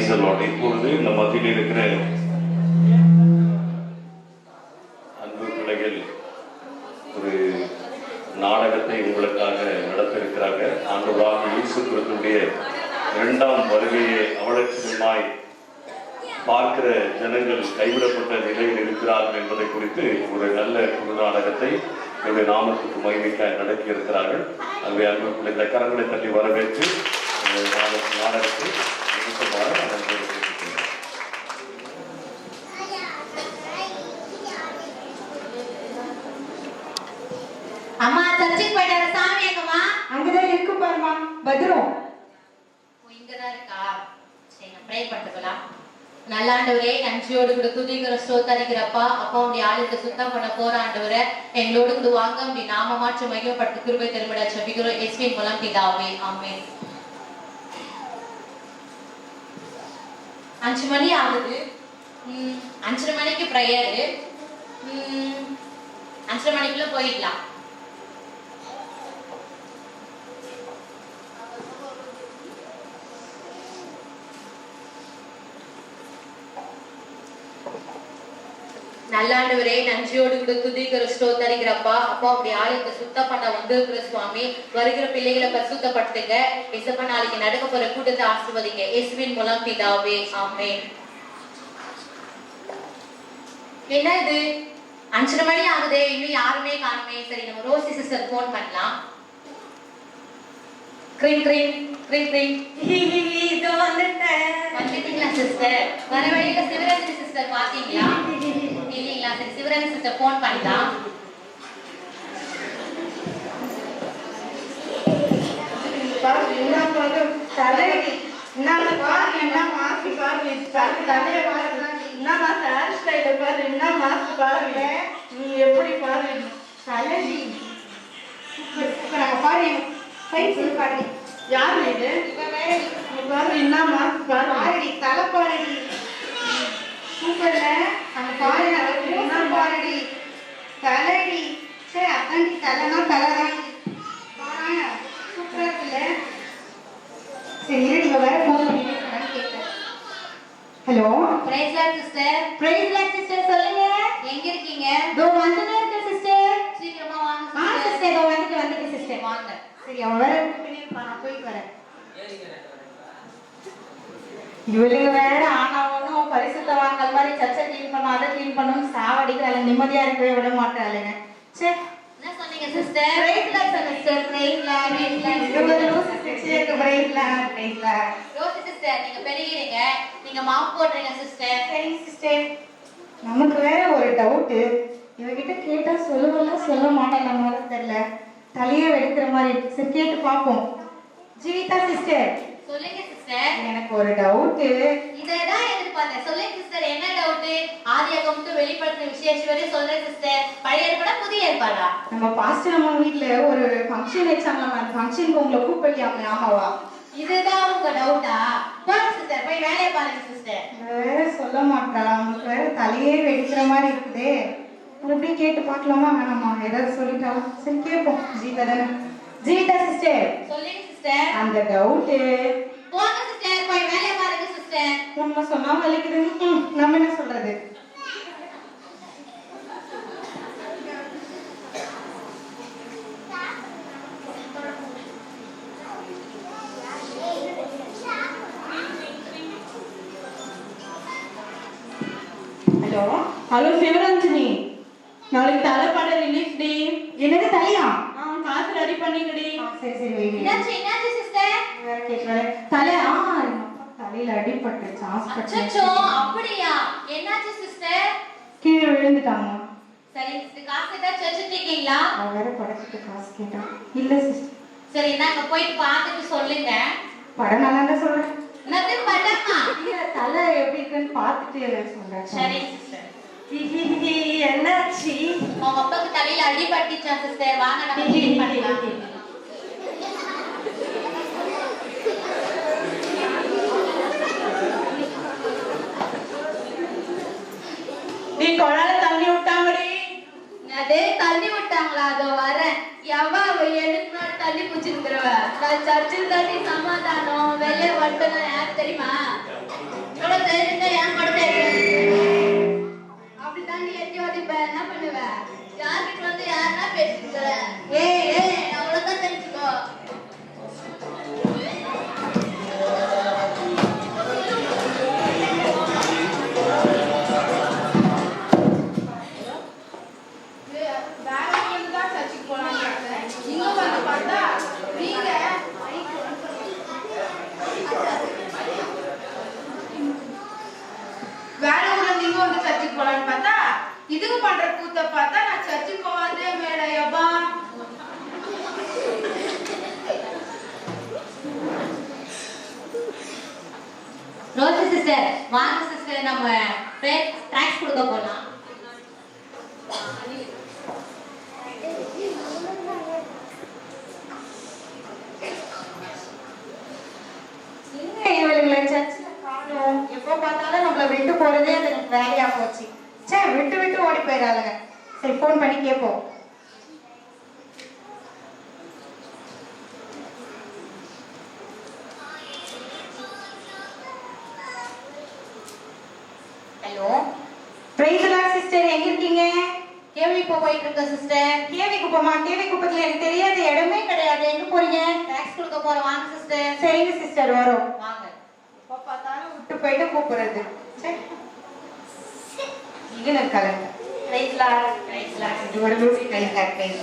பிரைஸ் தி லார்ட். இப்பொழுது இந்த மத்தியில் இருக்கிற அன்பு பிள்ளைகள் ஒரு நாடகத்தை உங்களுக்காக நடத்த இருக்கிறாங்க. ஆண்டவராக இயேசு கிறிஸ்துவினுடைய இரண்டாம் வருகையை அவலட்சணமாய் பார்க்கிற ஜனங்கள் கைவிடப்பட்ட நிலையில் இருக்கிறார்கள் என்பதை குறித்து ஒரு நல்ல குழு நாடகத்தை என்னுடைய நாமத்துக்கு மகிமைக்காய் நடத்தி இருக்கிறார்கள். ஆகவே அன்பு இந்த கரங்களை தட்டி வரவேற்று நாடகத்தை நிறுத்தமாக அம்மா சர்ச்சுக்கு போயிட்டார சாமி எங்கம்மா? அங்கதான் இருக்கு பாருமா. பத்ரம் இங்கதான் இருக்கா? சரி, நான் ப்ரே பண்ணிக்கலாம். நல்லாண்டவரே, நன்றியோடு கூட துதிக்கிற ஸ்தோத்தரிக்கிறப்பா. அப்பா உடைய ஆளுக்கு சுத்தம் பண்ண போற ஆண்டவரே, எங்களோடு கூட வாங்க அப்படி நாம மாற்ற மையப்பட்டு கிருபை திரும்பிட ஜெபிக்கிறோம் இயேசுவின் மூலம் பிதாவே, ஆமென். 5 மணி ஆகுது. 5:30 மணிக்கு ப்ரேயரு. 5:30 மணிக்குள்ள போயிடலாம். நல்லாண்டவரே, நன்றியோடு கூட துதிக்கிற ஸ்தோத்தரிக்கிறப்பா. அப்பா அப்படி ஆளுக்கு சுத்தம் பண்ண வந்திருக்கிற சுவாமி, வருகிற பிள்ளைகளை பரிசுத்தப்படுத்துங்க. இயேசுப்பா நாளைக்கு நடக்க போற கூட்டத்தை ஆசீர்வதிங்க இயேசுவின் மூலம் பிதாவே, ஆமென். என்ன இது 5:30 மணி ஆகுதே, இன்னும் யாருமே காணுமே. சரி, நம்ம ரோசி சிஸ்டர் போன் பண்ணலாம். கிரிங் கிரிங் கிரிங் கிரிங். இது வந்துட்டீங்களா சிஸ்டர்? வர வழியில சிவராஜி சிஸ்டர் பாத்தீங்களா? இல்லீங்களா? சரி, சிவராஜி சிஸ்டர் போன் பண்ணலாம். எப்படி பாரு தலைவி பாரு. யாரு இது? பாரு என்னமா பாரு தலை பாருடி. சூப்பர்ல அந்த பாரு என்ன பாருடி தலைடி. சரி அதாண்டி தலைனா தலைதாண்டி பாரு. சூப்பரா இருக்குல்ல. சரி நீங்க வேற போன் பண்ணிட்டு கேட்க. Hello, praise Lord sister. Praise Lord sister, சொல்லுங்க. எங்க இருக்கீங்க? தோ வந்துட்டே இருக்க சிஸ்டர். சீக்கிரமா வாங்க சிஸ்டர். சிஸ்டர். தோ வந்துட்டு சிஸ்டர். வாங்க. சரி, அவன் வேற நான் போயிட்டு வரேன். இவளுங்க வேற ஆனாவனும் பரிசுத்தவான்கள் மாதிரி சர்ச்சை கிளீன் பண்ணும், அதை கிளீன் பண்ணும், சாவடிக்கிறாள். நிம்மதியா இருக்கவே விட மாட்டாளுங்க. சரி, என்ன சொன்னீங்க sister? Praise Lord sister. Praise lord. இவங்க லூசு சிஸ்டருக்கு praise Lord. Praise lord. Rosy sister, நீங்க பெரியறீங்க, நீங்க மாப் போடுறீங்க சிஸ்டர். சரி சிஸ்டர், நமக்கு வேற ஒரு டவுட். இவகிட்ட கேட்டா சொல்லுவல சொல்ல மாட்டேன் மாதிரி தெரியல. தலையே வெடிக்கிற மாதிரி. சரி கேட்டு பார்ப்போம். ஜீவிதா சிஸ்டர், சொல்லுங்க சிஸ்டர். எனக்கு ஒரு டவுட். இதேதான் எதிர்பார்த்தேன். சொல்லுங்க சிஸ்டர், என்ன டவுட்? ஆதியாகமத்தை வெளிப்படுத்தின விசேஷம் வரை சொல்றேன் சிஸ்டர். பழைய ஏற்பாடா புதிய ஏற்பாடா? நம்ம பாஸ்டர் அம்மா வீட்ல ஒரு ஃபங்க்ஷன் வச்சாங்க. அந்த ஃபங்க்ஷனுக்கு உங்களை கூப்பிடலையாமே, ஆமாவா? இதுதான் உங்க டவுட்டா? போங்க சிஸ்டர், போய் வேலையை பாருங்க சிஸ்டர். வேற சொல்ல மாட்டா. அவங்களுக்கு வேற தலையே வெடிக்கிற மாதிரி இருக்குதே. மறுபடியும் கேட்டு பார்க்கலாமா வேணாமா? ஏதாவது சொல்லிட்டாலும் சரி கேட்போம். ஜீவிதா தானே. ஜீவிதா சிஸ்டர், சொல்லுங்க சிஸ்டர். அந்த டவுட்டு. போங்க சிஸ்டர், போய் வேலையை பாருங்க சிஸ்டர். உண்மை சொன்னா வலிக்குது. நம்ம என்ன சொல்றது? ஹலோ ஹலோ சிவரஞ்சனி, நாளைக்கு தலைப்பட ரிலீஸ் டி. என்னது தலையா? காசு ரெடி பண்ணிக்கடி. சரி சரி வை. என்னாச்சு சிஸ்டர்? வேற கேட்கல. தலை தலையில அடிபட்டுருச்சு அச்சச்சோ, ஹாஸ்பிட்டல். அப்படியா? என்னாச்சு சிஸ்டர்? கீழே விழுந்துட்டாங்க. சரி சிஸ்டர், காசு ஏதாச்சும் வச்சிருக்கீங்களா? அவன் வேற படத்துக்கு காசு கேட்டான். இல்ல சிஸ்டர். சரி, நாங்க போயிட்டு பார்த்துட்டு சொல்லுங்க. படம் நல்லா தான் சொல்றேன். என்னது படமா? இல்ல தலை எப்படி இருக்குன்னு பார்த்துட்டு சொல்றேன். சரி சிஸ்டர். என்னாச்சு? உங்க அப்பாக்கு தலையில அடிபட்டுச்சா சிஸ்டர்? வாங்க நம்ம க்ளீன் பண்ணலாம். நீ குழால தண்ணி விட்டாங்கடி. அதே தண்ணி விட்டாங்களா? அதோ வரேன். எவ்வா எனக்கு நான் தண்ணி குடிச்சிருக்கிறவ. நான் சர்ச்சில் தண்ணி சமாதானம் வெளியே வந்துட்டேன். யார் தெரியுமா? அவ்வளவு தைரியமா ஏன் படத்தை அப்படி தாண்டி எட்டி ஓட்டிப்ப என்ன பண்ணுவ யார்கிட்ட வந்து யாருன்னா பேசிக்கிற ஏய் அவ்வளவுதான் தெரிஞ்சுக்கோ இதுக்கு பண்ற கூத்த பார்த்தா நான் சர்ச்சுக்கு போவாதே மேடையப்பா. ரோசி சிஸ்டர் வாங்க சிஸ்டர், நம்ம ட்ராக்ஸ் கொடுக்க போலாம். இவளுங்களை சர்ச்சில் காணோம். எப்போ பார்த்தாலும் நம்மளை விட்டு போறதே அது எனக்கு வேலையா போச்சு. சே, விட்டு விட்டு ஓடி போயிடாளுங்க. சரி, ஃபோன் பண்ணி கேட்போம். ஹலோ, பிரைஸ் லார்ட் சிஸ்டர், எங்க இருக்கீங்க? கேவி போயிட்டு இருக்க சிஸ்டர். கேவி குப்பமா? கேவி குப்பத்துல எனக்கு தெரியாத இடமே கிடையாது. எங்க போறீங்க? ட்ராக்ஸ் கொடுக்க போறோம், வாங்க சிஸ்டர். சரிங்க சிஸ்டர், வரோம். வாங்க. எப்போ பார்த்தாலும் விட்டு போயிட்டு கூப்பிடுறது. சரி, இங்க இருக்காங்க. Praise Lord, praise Lord. இது ஒரு லூசி பிரைஸ் லார்ட் பிரைஸ்.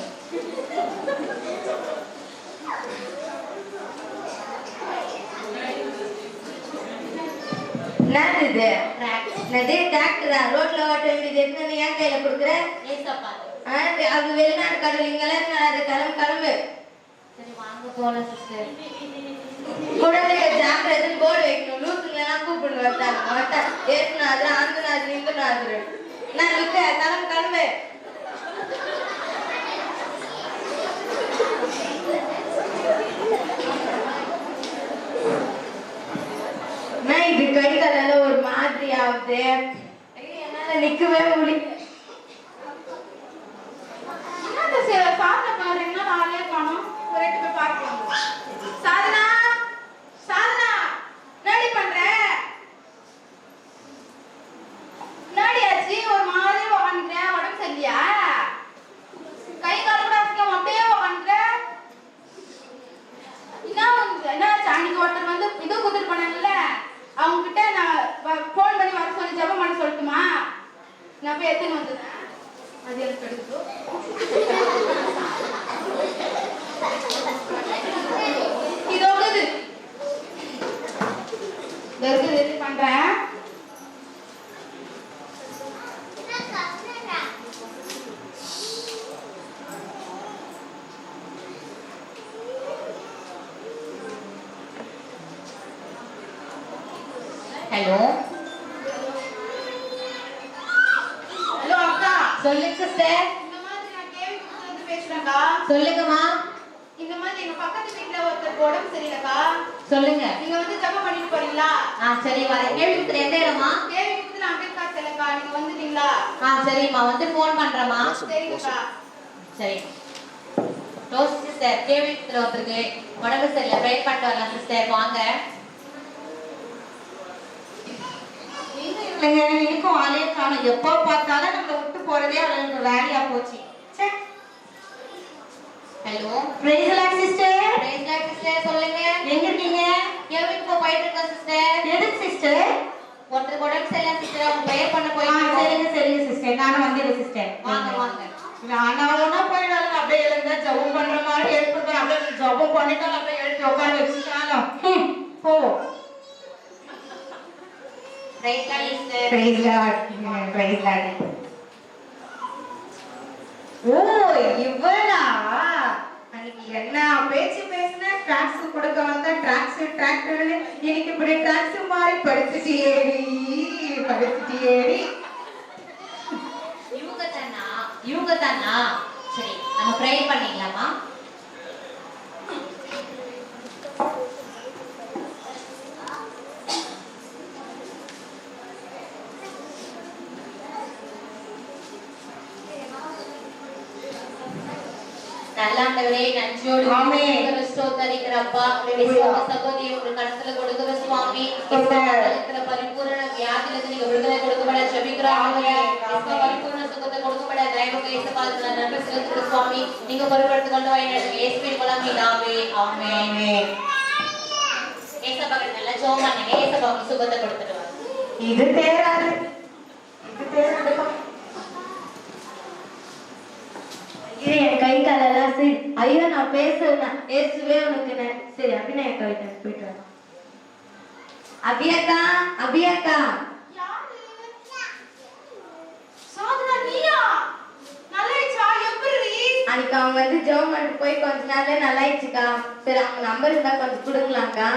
என்னது இது ட்ராக்ஸ் நதே டாக்டரா ரோட்ல ஓட்ட வேண்டியது என்ன ஏன் கையில கொடுக்குற ஏசப்பா. அது வெளிநாடு கடல் இங்கெல்லாம் அது கிளம்பு சரி வாங்க போலாம் சிஸ்டர். குழந்தைகள் ஜாக்கிரதைன்னு போர்டு வைக்கணும். லூசுங்களெல்லாம் கூப்பிட்டு வந்தாங்க ஏற்றுனாது ஆந்துனாது இந்துனாது நான் லுக்க கிளம்பு இது கை கால ஒரு மாதிரி ஆகுது. என்னால நிக்கவே முடியல. பாத்த பாருங்க ஆளே காணோம். ஒரே போய் பார்க்கலாம். சாதனா சாதனா என்னடி பண்ற? என்னடி ஆச்சு? ஒரு மாதிரி உட்காந்துக்கிற, உடம்பு சரியில்லையா? கை கால் கூட அசைக்காம அப்படியே உட்காந்துக்கிற. என்ன அன்னைக்கு ஒருத்தர் வந்து இது குதிர் பண்ணல, அவங்க கிட்ட நான் போன் பண்ணி வர சொல்லி ஜெபம் பண்ண சொல்லட்டுமா? நான் போய் எடுத்துன்னு வந்துடுறேன். அது எனக்கு எடுத்து இதோடு பண்றேன். ஹலோ ஹலோ அக்கா, சொல்லுங்க சிஸ்டர். இந்த மாதிரி நான் கேவி குப்பத்துல பேசுறேன்க்கா. சொல்லுங்கம்மா. இந்த மாதிரி எங்க பக்கத்து வீட்டுல ஒருத்தருக்கு உடம்பு சரியில்லைக்கா. சொல்லுங்க. நீங்க வந்து ஜெபம் பண்ணிட்டு போறீங்களா? சரி வரேன். கேள்வி கொடுத்துரு, எந்த இடமா? கேவி குப்பத்துல அம்பேத்கர் சிலைக்கா. நீங்க வந்துட்டீங்களா? சரிம்மா, வந்து ஃபோன் பண்றேம்மா. சரிங்கக்கா. சரி ரோஸ் சிஸ்டர், கேள்வி கொடுத்துரு ஒருத்தருக்கு உடம்பு சரியில்லை, ப்ரே பண்ணிட்டு வரலாம் சிஸ்டர், வாங்க. இல்லைங்க, எனக்கும் ஆளே காணும். எப்போ பார்த்தாலும் நம்மளை விட்டு போறதே அவளுக்கு வேலையா போச்சு. சரி, hello praise Lord sister, praise Lord sister, சொல்லுங்க. எங்க இருக்கீங்க? கேள்விக்கு போயிட்டு இருக்கோம் சிஸ்டர். எதுக்கு சிஸ்டர்? ஒருத்தருக்கு உடம்பு சரியில்லை சிஸ்டர், அவங்க ப்ரேயர் பண்ண சரிங்க சரிங்க சிஸ்டர், நானும் வந்துடுறேன் சிஸ்டர். வாங்க வாங்க. ஆனாலும் போயிடாலும் அப்படியே எழுந்தா ஜபம் பண்ற மாதிரி எழுப்பு, அப்படியே ஜபம் பண்ணிட்டாலும் அப்படியே எழுப்பி உட்கார வச்சுட்டாலும் போ. Praise Lord sister. Praise Lord, praise lord. ஓ, இவளா? அன்னைக்கு என்ன பேச்சு பேசின? ட்ராக்ஸ் கொடுக்க வந்தா ட்ராக்ஸ் டிராக்டர்னு இன்னைக்கு இப்படி ட்ராக்ஸ் மாதிரி படிச்சுட்டியேடி. இவங்க தானா? சரி, நம்ம ப்ரே பண்ணிக்கலாமா? நல்லாண்டவரே, நன்றியோடு ஸ்தோத்தரிக்கிறப்பா. சகோதரி ஒரு கடத்துல கொடுக்கிற சுவாமி, பரிபூரண வியாதியிலிருந்து நீங்க விடுதலை கொடுக்கப்பட ஜெபிக்கிறோம் ஆண்டவரே. இயேசுவே பரிபூர்ண சுகத்தை கொடுக்கப்பட தயவுக்கு இயேசுபாதத்துல நன்றி செலுத்துகிறோம் சுவாமி. நீங்க பொறுப்படுத்திக் கொண்டு வாங்க இயேசுவின் மூலம் பிதாவே ஆமென். ஏசப்பாக்கு நல்ல ஜெபம் பண்ணுங்க. ஏசப்பாக்கு சுகத்தை கொடுத்துட்டு வாங்க. இது தேராது, இது தேராதுப்பா. ஐயோ என் கை காலெல்லாம் சரி. ஐயோ நான் பேசுறேன் ஏசுவே உனக்கு சரி அப்படின்னா என் கை போயிட்டு வரேன். அபியக்கா அபியக்கா அன்னைக்கு அவங்க வந்து ஜெபம் பண்ணிட்டு போய் கொஞ்ச நாள்ல நல்லாயிடுச்சுக்கா. சரி அவங்க நம்பர் இருந்தா கொஞ்சம் கொடுங்களாக்கா.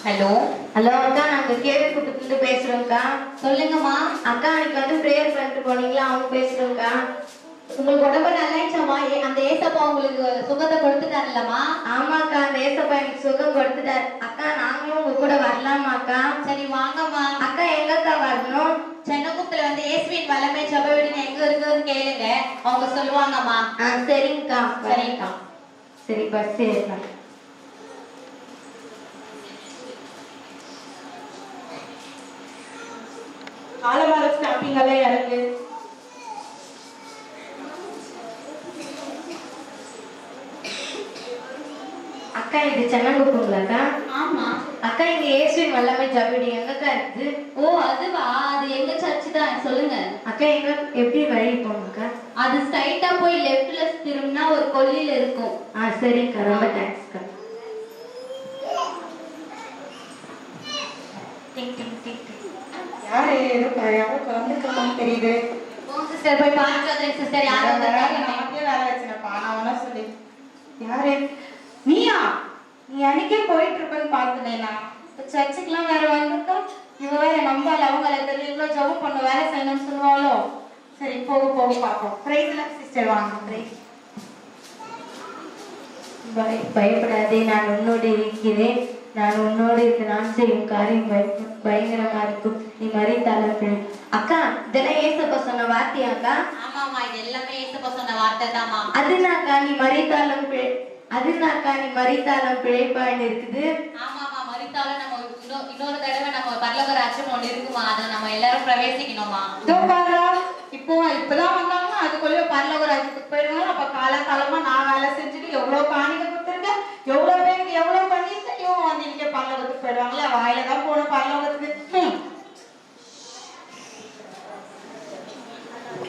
ஹலோ ஹலோ அக்கா, நாங்க கேள்வி கூட்டத்துல பேசுறோம்க்கா. சொல்லுங்கம்மா. அக்கா அன்னைக்கு வந்து ப்ரேயர் பண்ணிட்டு போனீங்களா, அவங்க பேசுறோம்க்கா. உங்களுக்கு உடம்பு நல்லாயிடுச்சாம்மா? அந்த ஏசப்பா உங்களுக்கு சுகத்தை கொடுத்துட்டாருல்லம்மா? ஆமாக்கா, அந்த ஏசப்பா எனக்கு சுகம் கொடுத்துட்டாரு. அக்கா நாங்களும் உங்க கூட வரலாமாக்கா? சரி வாங்கம்மா. அக்கா எங்கக்கா வரணும்? சென்னகுப்பத்துல வந்து இயேசுவின் வல்லமை ஜெப வீடுன்னு எங்க இருக்குன்னு கேளுங்க, அவங்க சொல்லுவாங்கம்மா. சரிங்கக்கா. சரிங்கக்கா. சரி பஸ் ஏறலாம். ஆலமர ஸ்டாப்பிங் எல்லாம் இறங்கு. அக்கா இது சென்னங்குப்பங்களாக்கா? ஆமா. அக்கா இங்க இயேசுவின் வல்லமை ஜபடி எங்கக்கா இருக்குது? ஓ அதுவா, அது எங்க சர்ச் தான். சொல்லுங்க அக்கா எங்க எப்படி வழி போகணும்க்கா? அது ஸ்ட்ரைட்டா போய் லெஃப்ட்ல திரும்பினா ஒரு கொல்லியில இருக்கும். சரிங்கக்கா, ரொம்ப தேங்க்ஸ்க்கா. யாரு யாரோ கலந்துருக்கான்னு தெரியுது. சிஸ்டர் போய் பார்த்து வந்துருங்க சிஸ்டர். யாரும் வந்திருக்காங்க. நமக்கே வேலை வச்சுனப்பா, நான் ஒன்னா சொல்லி. யாரு நீயா? நீ அன்னைக்கே போயிட்டு இருப்பேன்னு பார்த்தேனா? சர்ச்சுக்கெல்லாம் வேற வந்திருக்கா? இவ வேற நம்பால அவங்கள தெரியல, இவ்வளோ ஜபம் பண்ண வேலை செய்யணும்னு சொல்லுவாளோ. சரி போக போக பார்ப்போம். பிரைஸ்ல சிஸ்டர் வாங்க. பிரைஸ். பயப்படாதே, நான் உன்னோடு இருக்கிறேன். நான் உன்னோடு இருக்க நான் செய்யும் காரியம் பயங்கரமா இருக்கும். நீ மறித்தாலும் பிழை. அக்கா இதெல்லாம் ஏசப்பா சொன்ன வார்த்தையாக்கா? ஆமாமா, இது எல்லாமே ஏசப்பா சொன்ன வார்த்தை தான்மா. அதுனாக்கா நீ மறித்தாலும் அதுனாக்கா நீ மறித்தாலும் பிழைப்பான்னு இருக்குது. ஆமாமா, மறித்தாலும் நம்ம இன்னொரு தடவை நம்ம பரலோக ராஜ்யம் ஒண்ணு இருக்குமா, அதை நம்ம எல்லாரும் பிரவேசிக்கணுமா. இதோ பாருடா, இப்பதான் வந்தாங்கன்னா அதுக்குள்ளே பரலோக ராஜ்யத்துக்கு போயிடுவாங்க. அப்ப காலகாலமா நான் வேலை செஞ்சுட்டு எவ்வளவு காணிக்க கொடுத்துருக்கேன், எவ்வளவு பேருக்கு எவ்வளவு பண்ணிருக்கேன், இவங்க வந்து இங்கே பரலோகத்துக்கு போயிடுவாங்களே. வாயில தான் போகணும் பரலோகத்துக்கு.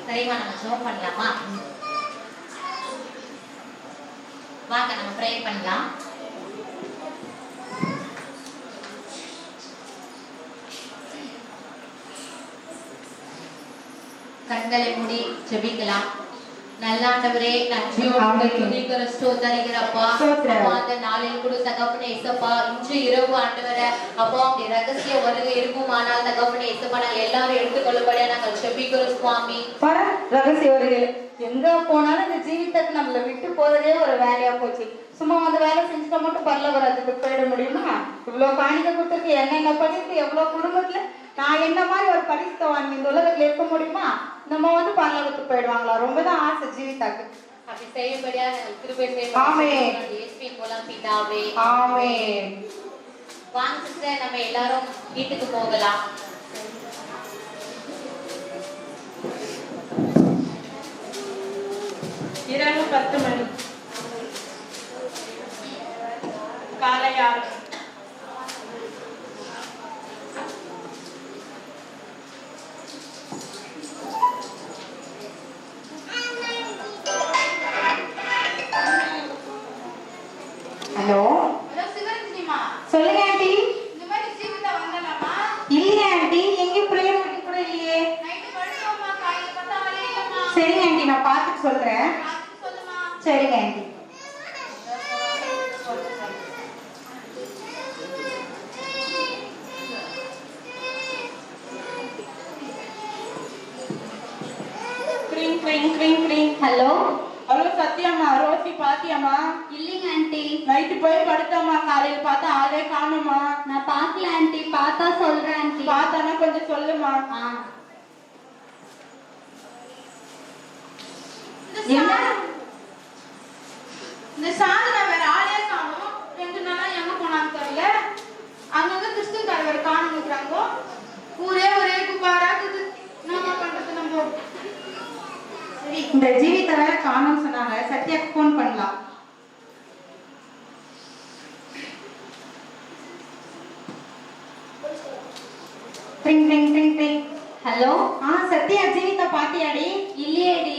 சரிம்மா, நம்ம ஜெபம் பண்ணலாமா? வாங்க நம்ம ப்ரே பண்ணலாம். கண்களை மூடி ஜெபிக்கலாம். நல்லாண்டவரே, நன்றியோடு துதிக்கிற ஸ்தோத்தரிக்கிறப்பா. அந்த நாளில் கூட தகப்பனே இயேசுப்பா, இன்று இரவு ஆண்டவரே அப்பா உங்க ரகசிய வருகை இருக்குமானால் தகப்பனே இயேசுப்பா, நாங்கள் எல்லாரும் எடுத்துக்கொள்ளபடியா நாங்கள் ஜெபிக்கிறோம் சுவாமி. ரகசிய வருகை எங்க போனாலும் இந்த ஜீவிதத்தை நம்மள விட்டு போறதே ஒரு வேலையா போச்சு. சும்மா வந்து வேலை செஞ்சுட்டா மட்டும் பரலோக ராஜ்யத்துக்கு போயிட முடியுமா? இவ்வளவு காணிக்க கொடுத்துருக்கு, என்னென்ன பண்ணிருக்கு, எவ்வளவு குடும்பத்துல நான் என்ன மாதிரி ஒரு பரிசுத்தவான் இந்த உலகத்துல இருக்க முடியுமா? நம்ம வந்து பரலோகத்துக்கு போயிடுவாங்களா? ரொம்பதான் ஆசை ஜீவிதாக்கு. அப்படி செய்யும்படியா நாங்கள் கிருபை ஆமென். இயேசுவின் மூலம் பிதாவே ஆமென். வாங்க சிஸ்டர், நம்ம எல்லாரும் வீட்டுக்கு போகலாம். இரவு 10 மணி காலை 6. ஹலோ சொல்லுங்க ஆண்டி. இல்லையா ஆண்டி, எங்கேயும் பிரேயர் மீட்டிங் கூட இல்லையே. சரிங்க ஆண்டி, நான் பார்த்துட்டு சொல்றேன். சரிங்க ஆண்டி. ஹலோ ஹலோ சத்யாம்மா, ரோசி பாத்தியாம்மா? இல்லைங்க ஆண்டி. ஆண்டி. நைட்டு போய் படுத்தம்மா, காலையில பார்த்தா ஆளே காணுமா. நான் பார்க்கல ஆண்டி, பார்த்தா சொல்றேன் ஆண்டி. பார்த்தானா கொஞ்சம் சொல்லுமா. இந்த சாதனை வேற ஆளே காணும். 2 நாளா எங்க போனான்னு தெரியல. அங்கங்க கிறிஸ்துவ வேற காணுங்கிறாங்க. ஊரே ஒரே குப்பாரா இருக்குது. என்ன பண்றது நம்ம? சரி, இந்த ஜீவித வேற காணும்னு சொன்னாங்க. சத்யாக்கு ஃபோன் பண்ணலாம். ட்ரிங் ட்ரிங் ட்ரிங் ட்ரிங். ஹலோ. சத்யா, ஜீவிதா பாத்தியாடி? இல்லையேடி.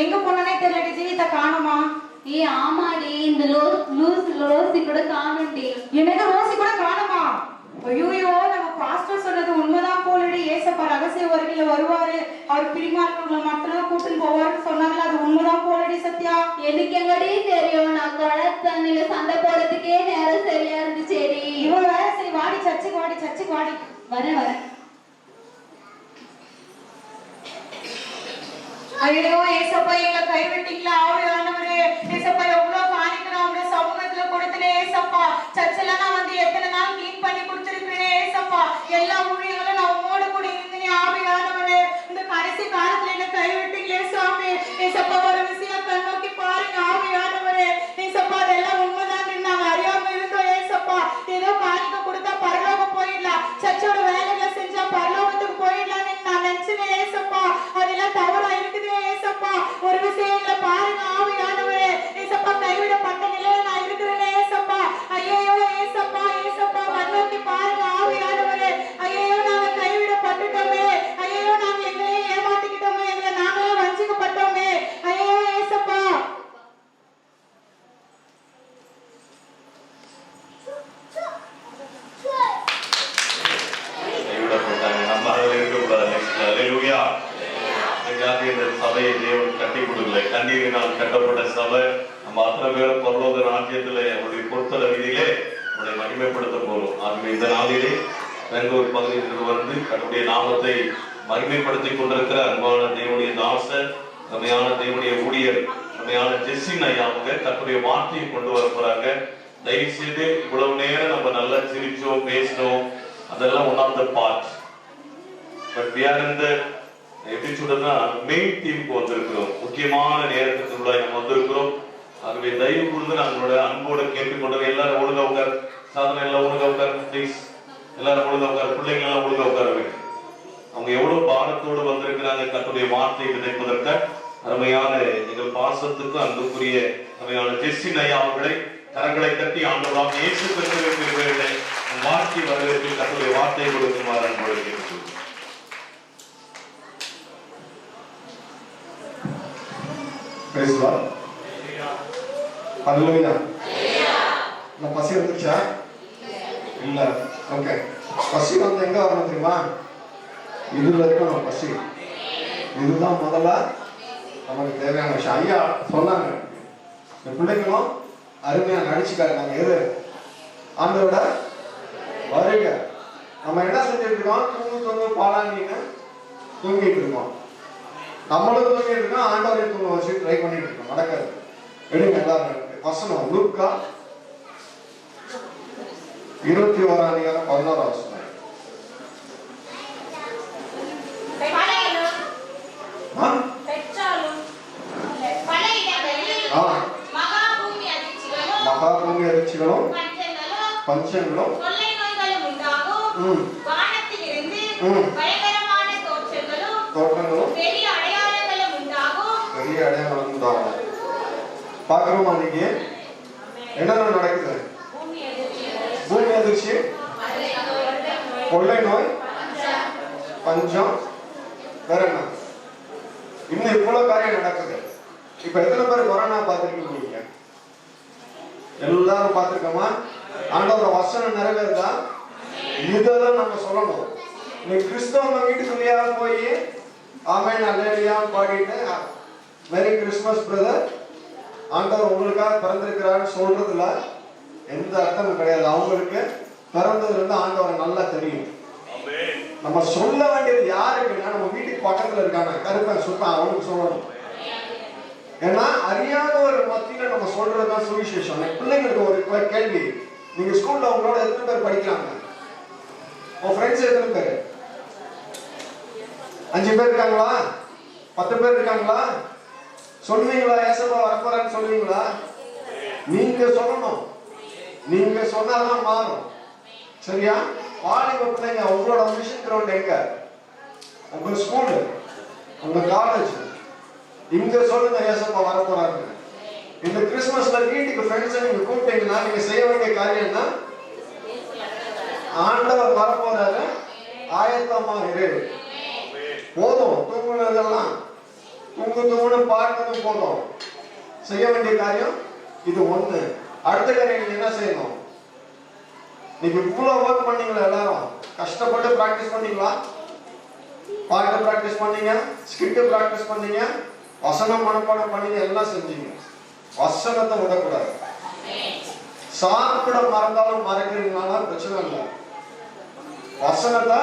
எங்க போனனே தெரியலடி. ஜீவிதா காணுமா? ஆமாடி, இந்த ரோசி கூட காணும்டி. என்னது, ரோசி கூட காணுமா? ஐயோ, நம்ம பாஸ்டர் சொன்னது உண்மைதான் போலடி. ஏசப்பா ரகசிய வருகையில வருவாரு, அவர் பிரிமா இருக்கிறவங்களை மட்டும் கூட்டின்னு போவாருன்னு சொன்னாங்கல்ல, அது உண்மைதான் போலடி. சத்யா, எனக்கு எங்கடி தெரியும்? நான் கடை தண்ணியில சண்டை போடுறதுக்கே நேரம் சரியா இருந்துச்சேடி. இவ வேற. சரி வாடி, சர்ச்சுக்கு வாடி, சர்ச்சுக்கு வாடி. வரேன். ஐயோ ஏசப்பா, எங்களை கைவிட்டீங்களா? ஆண்டவரே ஏசப்பா, எவ்வளவு காணிக்கிறோம் உங்க சமூகத்துல கொடுத்தனே ஏசப்பா. சர்ச்சில் நான் வந்து எத்தனை நாள் கிளீன் பண்ணி கொடுத்துருக்கிறேன் ஏசப்பா. எல்லா ஊழியர்களும் நான் உங்களோட கூட இருந்தேன். ஆவியானவரே, இந்த கடைசி காலத்துல என்ன கைவிட்டீங்களே சாமி. ஏசப்பா, ஒரு விஷயம் கண்ணோக்கி பாருங்க ஆவியானவரே. ஏசப்பா, அதெல்லாம் உண்மைதான், நாங்க அறியாம இருந்தோம் ஏசப்பா. ஏதோ காணிக்க கொடுத்தா பரலோகம் போயிடலாம், சர்ச்சோட வேலைகளை செஞ்சா பரலோகத்துக்கு போயிடலாம்னு நான் நினைச்சேன் ஏசப்பா. அதெல்லாம் தவறா இருக்குது ஏசப்பா. ஒரு விஷயங்களை பாருங்க ஆவியானவரே. ஏசப்பா, கைவிடப்பட்ட நிலையில நான் இருக்கிறேன் ஏசப்பா. ஐயோ ஏசப்பா, மண்ணோக்கி பாருங்க ஆவியானவரே. ஐயோ, நாங்க கைவிடப்பட்டுட்டோமே. ஐயோ, நாங்க எங்களையே ஏமாத்திக்கிட்டோமே. எங்களை நாங்களே வஞ்சிக்கப்பட்டோமே. ஐயோ ஏசப்பா. சபையை தேவன் கட்டி கொடுக்கல. கண்ணீரினால் கட்டப்பட்ட சபை நம்ம அத்தனை பேரும் பரலோக ராஜ்யத்திலே அவருடைய பொருத்தல விதியிலே அவருடைய மகிமைப்படுத்த போறோம். ஆகவே இந்த நாளிலே பெங்களூர் பகுதியில் வந்து தன்னுடைய நாமத்தை மகிமைப்படுத்திக் கொண்டிருக்கிற அன்பான தேவனுடைய தாசர், அருமையான தேவனுடைய ஊழியர், அருமையான ஜெஸ்ஸின் ஐயா அவங்க தன்னுடைய வார்த்தையை கொண்டு வர போறாங்க. தயவு செய்து இவ்வளவு நேரம் நம்ம நல்லா சிரிச்சோம், பேசினோம், அதெல்லாம் one of the part. But we are in the எப்படி சொல்றதுன்னா மெயின் தீமுக்கு வந்திருக்கிறோம். முக்கியமான நேரத்துக்குள்ள நம்ம வந்திருக்கிறோம். ஆகவே தயவு கூர்ந்து நம்மளோட அன்போட கேட்டுக்கொண்டு எல்லாரும் ஒழுங்கா உட்கார். சாதனை எல்லாம் ஒழுங்கா உட்கார் ப்ளீஸ். எல்லாரும் ஒழுங்கா உட்கார். பிள்ளைங்க எல்லாம் ஒழுங்கா உட்கார வேண்டும். அவங்க எவ்வளவு பாடத்தோடு வந்திருக்கிறாங்க கர்த்தருடைய வார்த்தையை விதைப்பதற்கு. அருமையான எங்கள் பாசத்துக்கு அன்புக்குரிய அருமையான ஜெஸ்ஸின் ஐயா அவர்களை கரங்களை தட்டி ஆண்டவராம் இயேசு கிறிஸ்துவின் வாழ்க்கை வரவேற்று கர்த்தருடைய வார்த்தையை கொடுக்குமாறு அன்போடு கேட்டுக்கொள்கிறேன். Praise the Lord. Hallelujah. நான் பசி வந்துச்சா? இல்ல. ஓகே. பசி வந்து எங்க வரணும் தெரியுமா? இதுல இருக்கணும் பசி. இதுதான் முதல்ல நமக்கு தேவையான விஷயம். ஐயா சொன்னாங்க, இந்த பிள்ளைங்களும் அருமையா நடிச்சுக்காங்க. எது ஆண்டவரோட வருகை. நம்ம என்ன செஞ்சுட்டு இருக்கோம்? தூங்கு பாலாங்கின்னு தூங்கிட்டு இருக்கோம். நம்மளும் தூங்கிட்டு இருக்கோம், ஆண்டவரை தூங்க வச்சு ட்ரை பண்ணிட்டு இருக்கோம். நடக்காது. எடுங்க எல்லாரும் வசனம் லூக்கா 21:11 வசனம். மகாபூமி அதிர்ச்சிகளும் பஞ்சங்களும் தோட்டங்களும் பெரிய அடையாளம் உண்டாகும். பார்க்கிறோமா? இன்னைக்கு என்னென்ன நடக்குது? பூமி அதிர்ச்சி, கொள்ளை நோய், பஞ்சம், வேற என்ன? இன்னும் இவ்வளவு காரியம் நடக்குது. இப்ப எத்தனை பேர் கொரோனா பார்த்துருக்கீங்க? எல்லாரும் பார்த்துருக்கோமா? ஆண்டவரோட வசனம் நிறைவேறுதா? இதெல்லாம் நம்ம சொல்லணும். இன்னைக்கு கிறிஸ்தவங்க வீட்டுக்குள்ளேயா போய் ஆமென் அல்லேலூயா பாடிட்டு மேரி கிறிஸ்மஸ் பிரதர், ஆண்டவர் உங்களுக்காக பிறந்திருக்கிறான்னு சொல்றதுல எந்த அர்த்தமும் கிடையாது. அவங்களுக்கு பிறந்ததுல இருந்து ஆண்டவரை நல்லா தெரியும். நம்ம சொல்ல வேண்டியது யாருக்குன்னா, நம்ம வீட்டுக்கு பக்கத்துல இருக்காங்க கருப்பன் சுத்தம், அவனுக்கு சொல்லணும். ஏன்னா அறியாத ஒரு மத்தியில நம்ம சொல்றதுதான் சுவிசேஷம். பிள்ளைங்களுக்கு ஒரு கேள்வி, நீங்க ஸ்கூல்ல உங்களோட எத்தனை பேர் படிக்கிறாங்க? உங்க ஃப்ரெண்ட்ஸ் எத்தனை பேர்? 5 பேர் இருக்காங்களா? 10 பேர் இருக்காங்களா? சொல்லுவீங்களா ஏசப்பா வரப்போறான்னு சொல்லுவீங்களா? நீங்க சொல்லணும். நீங்க சொன்னாதான் மாறும். சரியா? வாலிப பிள்ளைங்க, உங்களோட மிஷன் கிரவுண்ட் எங்க? உங்க ஸ்கூல், உங்க காலேஜ். இங்க சொல்லுங்க ஏசப்பா வரப்போறாங்க. இந்த கிறிஸ்துமஸ்ல வீட்டுக்கு ஃப்ரெண்ட்ஸ் நீங்க கூப்பிட்டீங்கன்னா நீங்க செய்ய வேண்டிய காரியம் என்ன? ஆண்டவர் வரப்போறாரு, ஆயத்தமா இரு. போதும், தூங்குனதெல்லாம் தூங்குன்னு பாடுறது போதும். செய்ய வேண்டிய காரியம் இது ஒண்ணு. அடுத்த காரியம் நீங்க என்ன செய்யணும்? நீங்க இவ்வளவு ஒர்க் பண்ணீங்களா? எல்லாரும் கஷ்டப்பட்டு பிராக்டிஸ் பண்ணீங்களா? பாட்டு பிராக்டிஸ் பண்ணீங்க, ஸ்கிட் பிராக்டிஸ் பண்ணீங்க, வசனம் மனப்பாடம் பண்ணீங்க, எல்லாம் செஞ்சீங்க. வசனத்தை விடக்கூடாது. சாப்பிட மறந்தாலும் மறக்கிறீங்கனால பிரச்சனை இல்லை. வசனத்தை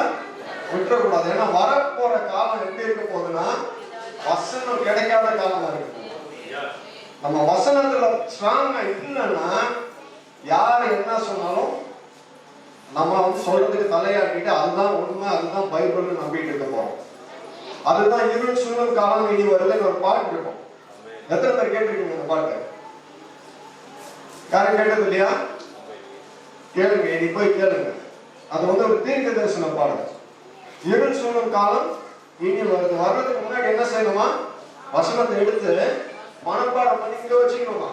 விட்டுறக்கூடாது. ஏன்னா வரப்போற காலம் எப்படி இருக்க போகுதுன்னா வசனம் கிடைக்காத காலமா இருக்கு. நம்ம வசனத்துல ஸ்ட்ராங்கா இல்லைன்னா யாரு என்ன சொன்னாலும் நம்ம சொல்றதுக்கு தலையாட்டிட்டு அதுதான் உண்மை, அதுதான் பைபிள்னு நம்பிட்டு இருக்க போறோம். அதுதான் இருள் சூழல் காலம் இனி வருதுன்னு ஒரு பாட்டு இருக்கும். எத்தனை பேர் கேட்டிருக்கீங்க இந்த பாட்டு? யாரும் கேட்டது இல்லையா? கேளுங்க, இனி போய் கேளுங்க. அது ஒரு தீர்க்க தரிசன பாடல். இருள் சூழல் காலம் இனி வருது. வர்றதுக்கு முன்னாடி என்ன செய்யணுமா? வசனத்தை எடுத்து மனப்பாடம் பண்ணி இங்க வச்சுக்கணுமா?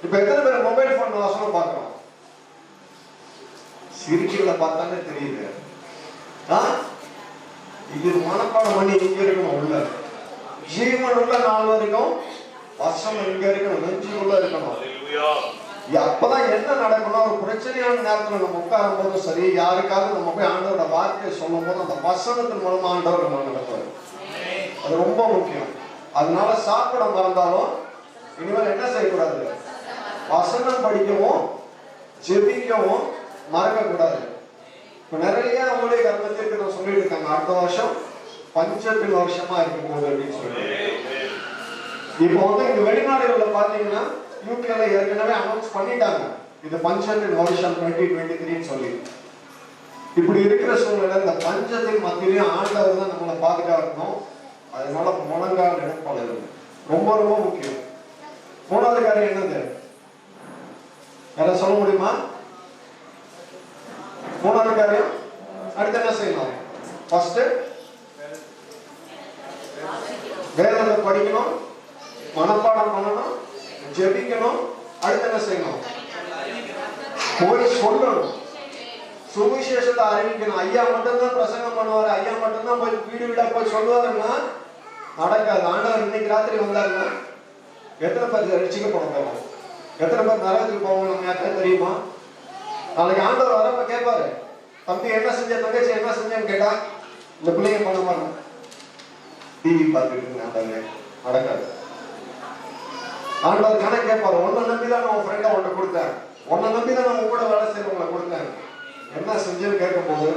இப்ப எத்தனை பேர் மொபைல் போன் வசனம் பார்க்கிறோம்? சிரிக்கிறத பார்த்தாலே தெரியுது. இது மனப்பாடம் பண்ணி இங்க இருக்கணும். உள்ள ஜீவன் உள்ள நாள் வரைக்கும் வசனம் இங்க இருக்கணும், நெஞ்சுக்குள்ள இருக்கணும். அப்பதான் என்ன நடக்கணும்? ஒரு பிரச்சனையான நேரத்துல நம்ம உட்காரும் போதும் சரி, யாருக்காவது நம்ம போய் ஆண்டவரோட வார்த்தையை சொல்லும் போது அந்த வசனத்தின் மூலமா ஆண்டவர் நம்ம நடப்பாரு. அது ரொம்ப முக்கியம். அதனால சாப்பிட மறந்தாலும் இனிமேல் என்ன செய்யக்கூடாது? வசனம் படிக்கவும் ஜெபிக்கவும் மறக்க கூடாது. இப்ப நிறைய ஊழியர்கள் நான் சொல்லிட்டு இருக்காங்க, அடுத்த வருஷம் பஞ்சத்தின் வருஷமா இருக்கும் போது அப்படின்னு சொல்லிட்டு. இப்போ இங்க வெளிநாடுகள்ல பாத்தீங்கன்னா யூகேல ஏற்கனவே அனௌன்ஸ் பண்ணிட்டாங்க, இது பஞ்சத்தின் வருஷம் 2023 சொல்லி. இப்படி இருக்கிற சூழ்நிலை இந்த பஞ்சத்தின் மத்தியிலையும் ஆண்டவர் தான் நம்மளை பாதுகாக்கணும். அதனால முழங்கால் இடப்படல் ரொம்ப ரொம்ப முக்கியம். 3வது காரியம் என்னது? யாராவது சொல்ல முடியுமா? 3வது காரியம் அடுத்து என்ன செய்யணும்? ஃபர்ஸ்ட் வேதத்தை படிக்கணும், மனப்பாடம் பண்ணணும், ஜெபிக்கணும். அடுத்து என்ன செய்யணும்? போய் சொல்லணும், சுவிசேஷத்தை அறிவிக்கணும். ஐயா மட்டும்தான் பிரசங்கம் பண்ணுவாரு, ஐயா மட்டும்தான் போய் வீடு வீடா போய் சொல்லுவாருன்னா நடக்காது. ஆண்டவர் இன்னைக்கு ராத்திரி வந்தாருன்னா எத்தனை பேர் ரட்சிக்கப்பட போவோம்? எத்தனை பேர் நரகத்துக்கு போவோம்? நம்ம யாருக்கா தெரியுமா? நாளைக்கு ஆண்டவர் வரப்ப கேட்பாரு, தம்பி என்ன செஞ்ச, தங்கச்சி என்ன செஞ்சேன்னு கேட்டா இந்த பிள்ளைங்க பண்ண மாட்டோம், டிவி பார்த்துட்டு நடக்காது. ஆண்டவர் கணக்கு கேட்பாரு, உன்னை நம்பிதான் நான் உன் ஃப்ரெண்டை உன்னை கொடுத்தேன், உன்னை நம்பிதான் நான் கூட வேலை செய்யறவங்களை கொடுத்தேன், என்ன செஞ்சேன்னு கேட்கும் போது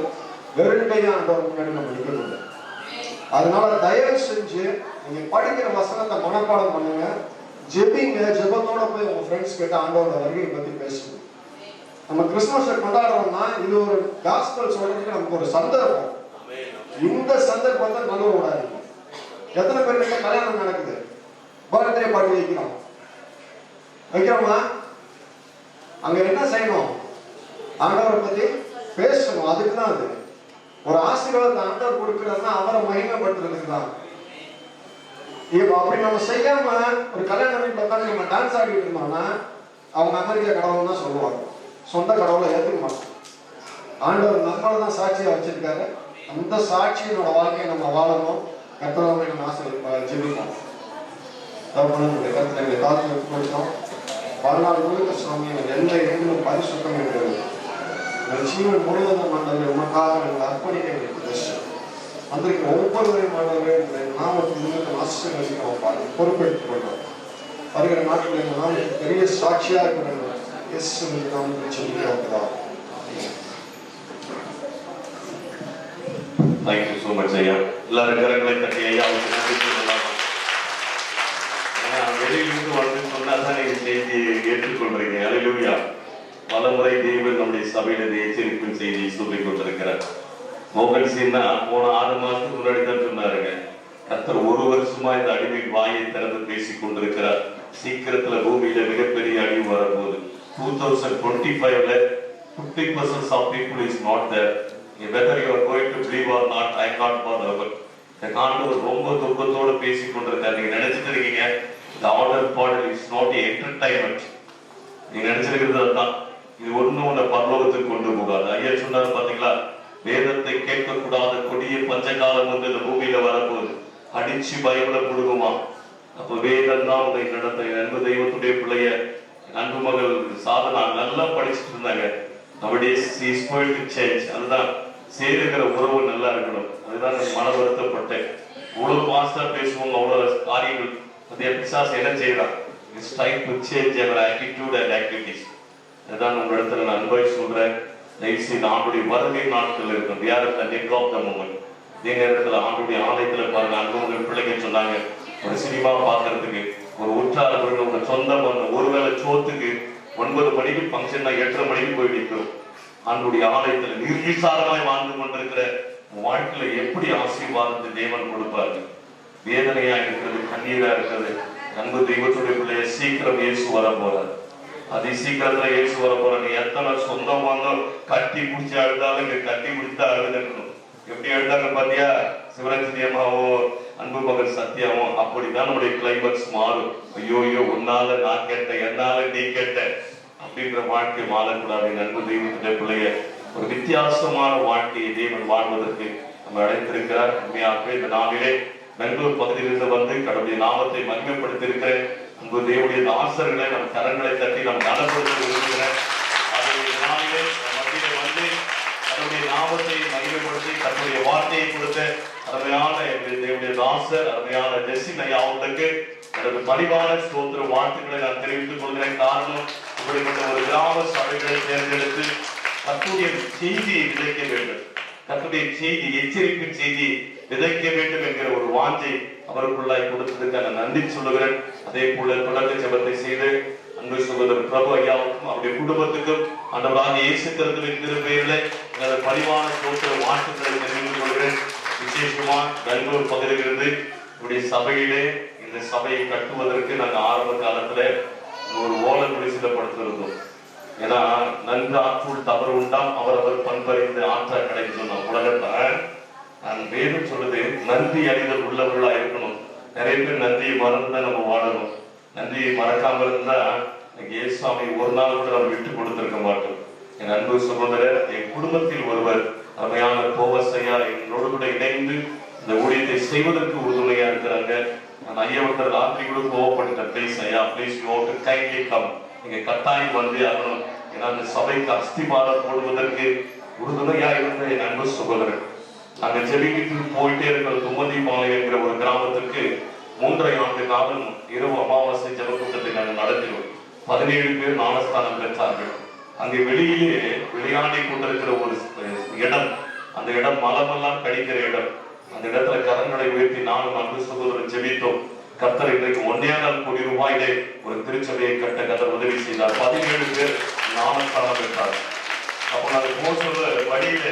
வெறும் கையா ஆண்டவர் முன்னாடி நம்ம நிற்கணும். அதனால தயவு செஞ்சு நீங்க படிக்கிற வசனத்தை மனப்பாடம் பண்ணுங்க, ஜெபிங்க. ஜெபத்தோட போய் உங்க ஃப்ரெண்ட்ஸ் கிட்ட ஆண்டவரோட வருகையை பத்தி பேசுங்க. நம்ம கிறிஸ்துமஸை கொண்டாடுறோம்னா இது ஒரு காஸ்பல் சொல்றதுக்கு நமக்கு ஒரு சந்தர்ப்பம். இந்த சந்தர்ப்பத்தை நல்ல விடாது. எத்தனை பேருக்கு கல்யாணம் நடக்குது, பர்த்டே பார்ட்டி வைக்கிறோமா? அங்க என்ன செய்யணும்? ஆண்டவரை பத்தி பேசணும். அதுக்குதான் அது ஒரு ஆசீர்வாதத்தை ஆண்டவர் கொடுக்கிறதுனா அவரை மகிமைப்படுத்துறதுக்கு தான். அப்படி நம்ம செய்யாம ஒரு கல்யாண வீட்டில் உட்காந்து நம்ம டான்ஸ் ஆடிட்டு இருந்தோம்னா அவங்க அமெரிக்கா கடவுள் தான் சொல்லுவாங்க, சொந்த கடவுளை ஏற்றுக்க மாட்டோம். ஆண்டவர் நம்மளை தான் சாட்சியா வச்சிருக்காரு. அந்த சாட்சியினோட வாழ்க்கையை நம்ம வாழணும். கர்த்தரை நம்ம ஆசை ஜெபிப்போம். கருத்துல காலத்தில் கொடுத்தோம். வாழ்நாள் முழுக்க சுவாமி எந்த எங்களும் பரிசுத்தம் இருக்கிறது. ஜீவன் முழுவதும் ஆண்டவரை உனக்காக எங்களை அர்ப்பணிக்க எங்களுக்கு வந்திருக்க ஒவ்வொருவரையும் ஆண்டவரே நாமத்தின் ஆசீர்வதிக்கிறோம். பொறுப்பெடுத்துக் கொள்றோம். வருகிற நாட்டில் எங்கள் நாமத்துக்கு பெரிய சாட்சியா இருக்கிற இயேசுவின் நாமத்தில் சொல்லிக்கிறோம். Thank you so much, ஐயா. எல்லாரும் கரங்களை தட்டி ஐயாவுக்கு நன்றி சொல்லலாம். செய்தியை ஏற்றுக்கொள்றீங்க. அல்லேலூயா. பலமுறை தேவன் நம்முடைய சபையில இந்த எச்சரிப்பின் செய்தியை சொல்லிக் கொண்டிருக்கிறார். மோகன்சின்னா போன 6 மாசத்துக்கு முன்னாடி தான் சொன்னாருங்க, கர்த்தர் 1 வருஷமா இந்த அடிமை வாயை திறந்து பேசிக் கொண்டிருக்கிறார். சீக்கிரத்துல பூமியில மிகப்பெரிய அழிவு வரப்போகுது. 2025ல 50% of people is not there. Whether you are going to believe or not, I am not bothered. இந்த ஆண்டவர் ரொம்ப துக்கத்தோடு பேசிக் கொண்டிருக்காரு. நீங்க நினைச்சிட்டு இருக்கீங்க the order பாடல் is not a entertainment. நீங்க நினைச்சிருக்கிறது தான், இது ஒண்ணு பரலோகத்துக்கு கொண்டு போகாது. ஐயா சொன்னாரு பாத்தீங்களா, வேதத்தை கேட்கக்கூடாத கொடிய பஞ்சகாலம் வந்து இந்த பூமியில வரப்போகுது. அடிச்சு பயப்பட கொடுக்குமா. அப்ப வேதம் தான் உங்களை நடத்த. அன்பு தெய்வத்துடைய பிள்ளைய அன்பு மகள் சாதனா நல்லா படிச்சுட்டு இருந்தாங்க. அதுதான் சேருகிற உறவு நல்லா இருக்கணும். அதுதான் மன வருத்தப்பட்டேன். அவ்வளவு பாஸ்டா பேசுவோம், அவ்வளவு காரியங்கள். அது பிசாசு என்ன செய்யறான்? It's try to change our attitude and activities. அதுதான் உங்க இடத்துல நான் அன்பாய் சொல்றேன். தயவுசெய்து ஆண்டுடைய வருகை நாட்கள் இருக்கும். We are at the neck of the moment. இதே நேரத்துல ஆண்டுடைய ஆலயத்துல பாருங்க, அன்பு பிள்ளைங்க சொன்னாங்க, ஒரு சினிமா பார்க்கறதுக்கு ஒரு உற்றார்கள் உங்க சொந்தம் ஒருவேளை சோத்துக்கு 9 மணிக்கு ஃபங்க்ஷன் 8:30 மணிக்கு போய் நிற்கும். ஆண்டுடைய ஆலயத்துல நிர்விசாரமாய் வாழ்ந்து கொண்டிருக்கிற வாழ்க்கையில எப்படி ஆசீர்வாதத்தை தேவன் கொடுப்பாரு. வேதனையா இருக்கிறது, கண்ணீரா இருக்கிறது. அன்பு தெய்வத்துடைய பிள்ளைய சீக்கிரம் இயேசு வர போறார். அதி சீக்கிரத்துல இயேசு வர போற. நீ எத்தனை சொந்தம் வாங்க கட்டி பிடிச்சி அழுதாலும் இங்க கட்டி பிடிச்சா அழுதுக்கணும். எப்படி அழுதாங்க பாத்தியா, சிவரஞ்சனியமாவோ அன்பு மகன் சத்தியாவோ. அப்படிதான் நம்முடைய கிளைமேக்ஸ் மாறும். ஐயோ ஐயோ, உன்னால நான் கேட்டேன், என்னால நீ கேட்ட அப்படின்ற வாழ்க்கை மாறக்கூடாது. அன்பு தெய்வத்துடைய பிள்ளைய ஒரு வித்தியாசமான வாழ்க்கையை தேவன் வாழ்வதற்கு நம்ம அழைத்திருக்கிறார். உண்மையாகவே இந்த நாளிலே பெங்களூர் பகுதியிலிருந்து வந்து கடவுளுடைய நாமத்தை மகிமைப்படுத்தி இருக்கிறேன். அன்பு தேவனுடைய ஆசர்களை நம் கரங்களை தட்டி நம் கனப்படுத்த விரும்புகிறேன். நாளிலே மத்தியிலே வந்து கடவுளுடைய நாமத்தை மகிமைப்படுத்தி தன்னுடைய வார்த்தையை கொடுத்த அருமையான தேவனுடைய தாசர் அருமையான ஜெசின் ஐயா அவர்களுக்கு எனது பணிவான ஸ்தோத்திர வாழ்த்துக்களை நான் தெரிவித்துக் கொள்கிறேன். காரணம், இப்படிப்பட்ட ஒரு கிராம சபைகளை தேர்ந்தெடுத்து கர்த்தருடைய செய்தியை விதைக்க வேண்டும், கர்த்தருடைய செய்தி எச்சரிப்பின் செய்தி விதைக்க வேண்டும் என்கிற ஒரு வாஞ்சை அவருக்குள்ளாய் கொடுத்ததுக்காக நன்றி சொல்லுகிறேன். அதே போல தொடர்ந்து ஜெபத்தை செய்து அன்பு சகோதரர் பிரபு ஐயாவுக்கும் அவருடைய குடும்பத்துக்கும் ஆண்டவராகிய இயேசு கிறிஸ்துவின் திருப்பெயரிலே எனது பணிவான ஸ்தோத்திர வாழ்த்துக்களை தெரிவித்துக் கொள்கிறேன். விசேஷமா பெங்களூர் பகுதியிலிருந்து என்னுடைய சபையிலே இந்த சபையை கட்டுவதற்கு நாங்கள் ஆரம்ப காலத்துல ஒரு ஓலை குடிசையில படுத்திருந்தோம். ஏன்னா நன்கு ஆற்றுள் தவறு உண்டாம் அவர் பண்பறிந்து ஆற்றா கிடைக்கும் சொன்னோம். உலகத்தை நான் வேணும் சொல்லுது, நன்றி அறிதல் உள்ளவர்களா இருக்கணும். நிறைய பேர் நன்றியை மறந்துதான் நம்ம வாழணும். நன்றியை மறக்காம இருந்தா இயேசுவாமி ஒரு நாள் கூட நம்ம விட்டு கொடுத்திருக்க மாட்டோம். என் அன்பு சகோதரர், என் குடும்பத்தில் ஒருவர் அருமையான கோவசையா என்னோடு கூட இணைந்து இந்த ஊழியத்தை செய்வதற்கு உறுதுணையா இருக்கிறாங்க. நான் ஐயாவற்ற ராத்திரி கூட கோவப்பட்டுட்டேன். பிளீஸ் ஐயா, please you have to kindly come. நீங்க கட்டாயம் வந்து ஆகணும். ஏன்னா அந்த சபைக்கு அஸ்திபாரம் போடுவதற்கு உறுதுணையா இருந்த என் அன்பு சகோதரர். அங்க செடிக்கு போயிட்டே இருக்கிற தும்மதி மாலை என்கிற ஒரு கிராமத்திற்கு 3.5 ஆண்டு காலம் இரவு அமாவாசை ஜப கூட்டத்தை நாங்கள் நடத்தினோம். 17 பேர் ஞானஸ்தானம் பெற்றார்கள். அங்கே வெளியிலே விளையாடி கொண்டிருக்கிற ஒரு இடம், அந்த இடம் மலமெல்லாம் கழிக்கிற இடம். அந்த இடத்துல கரங்களை உயர்த்தி நானும் அன்பு சகோதரர் ஜெபித்தோம். கர்த்தர் இன்றைக்கு 1.25 கோடி ரூபாயிலே ஒரு திருச்சபையை கட்ட கர்த்தர் உதவி செய்தார். 17 பேர் ஞானஸ்தானம் பெற்றார். அப்போ நாங்கள் போக சொல்ல வழியில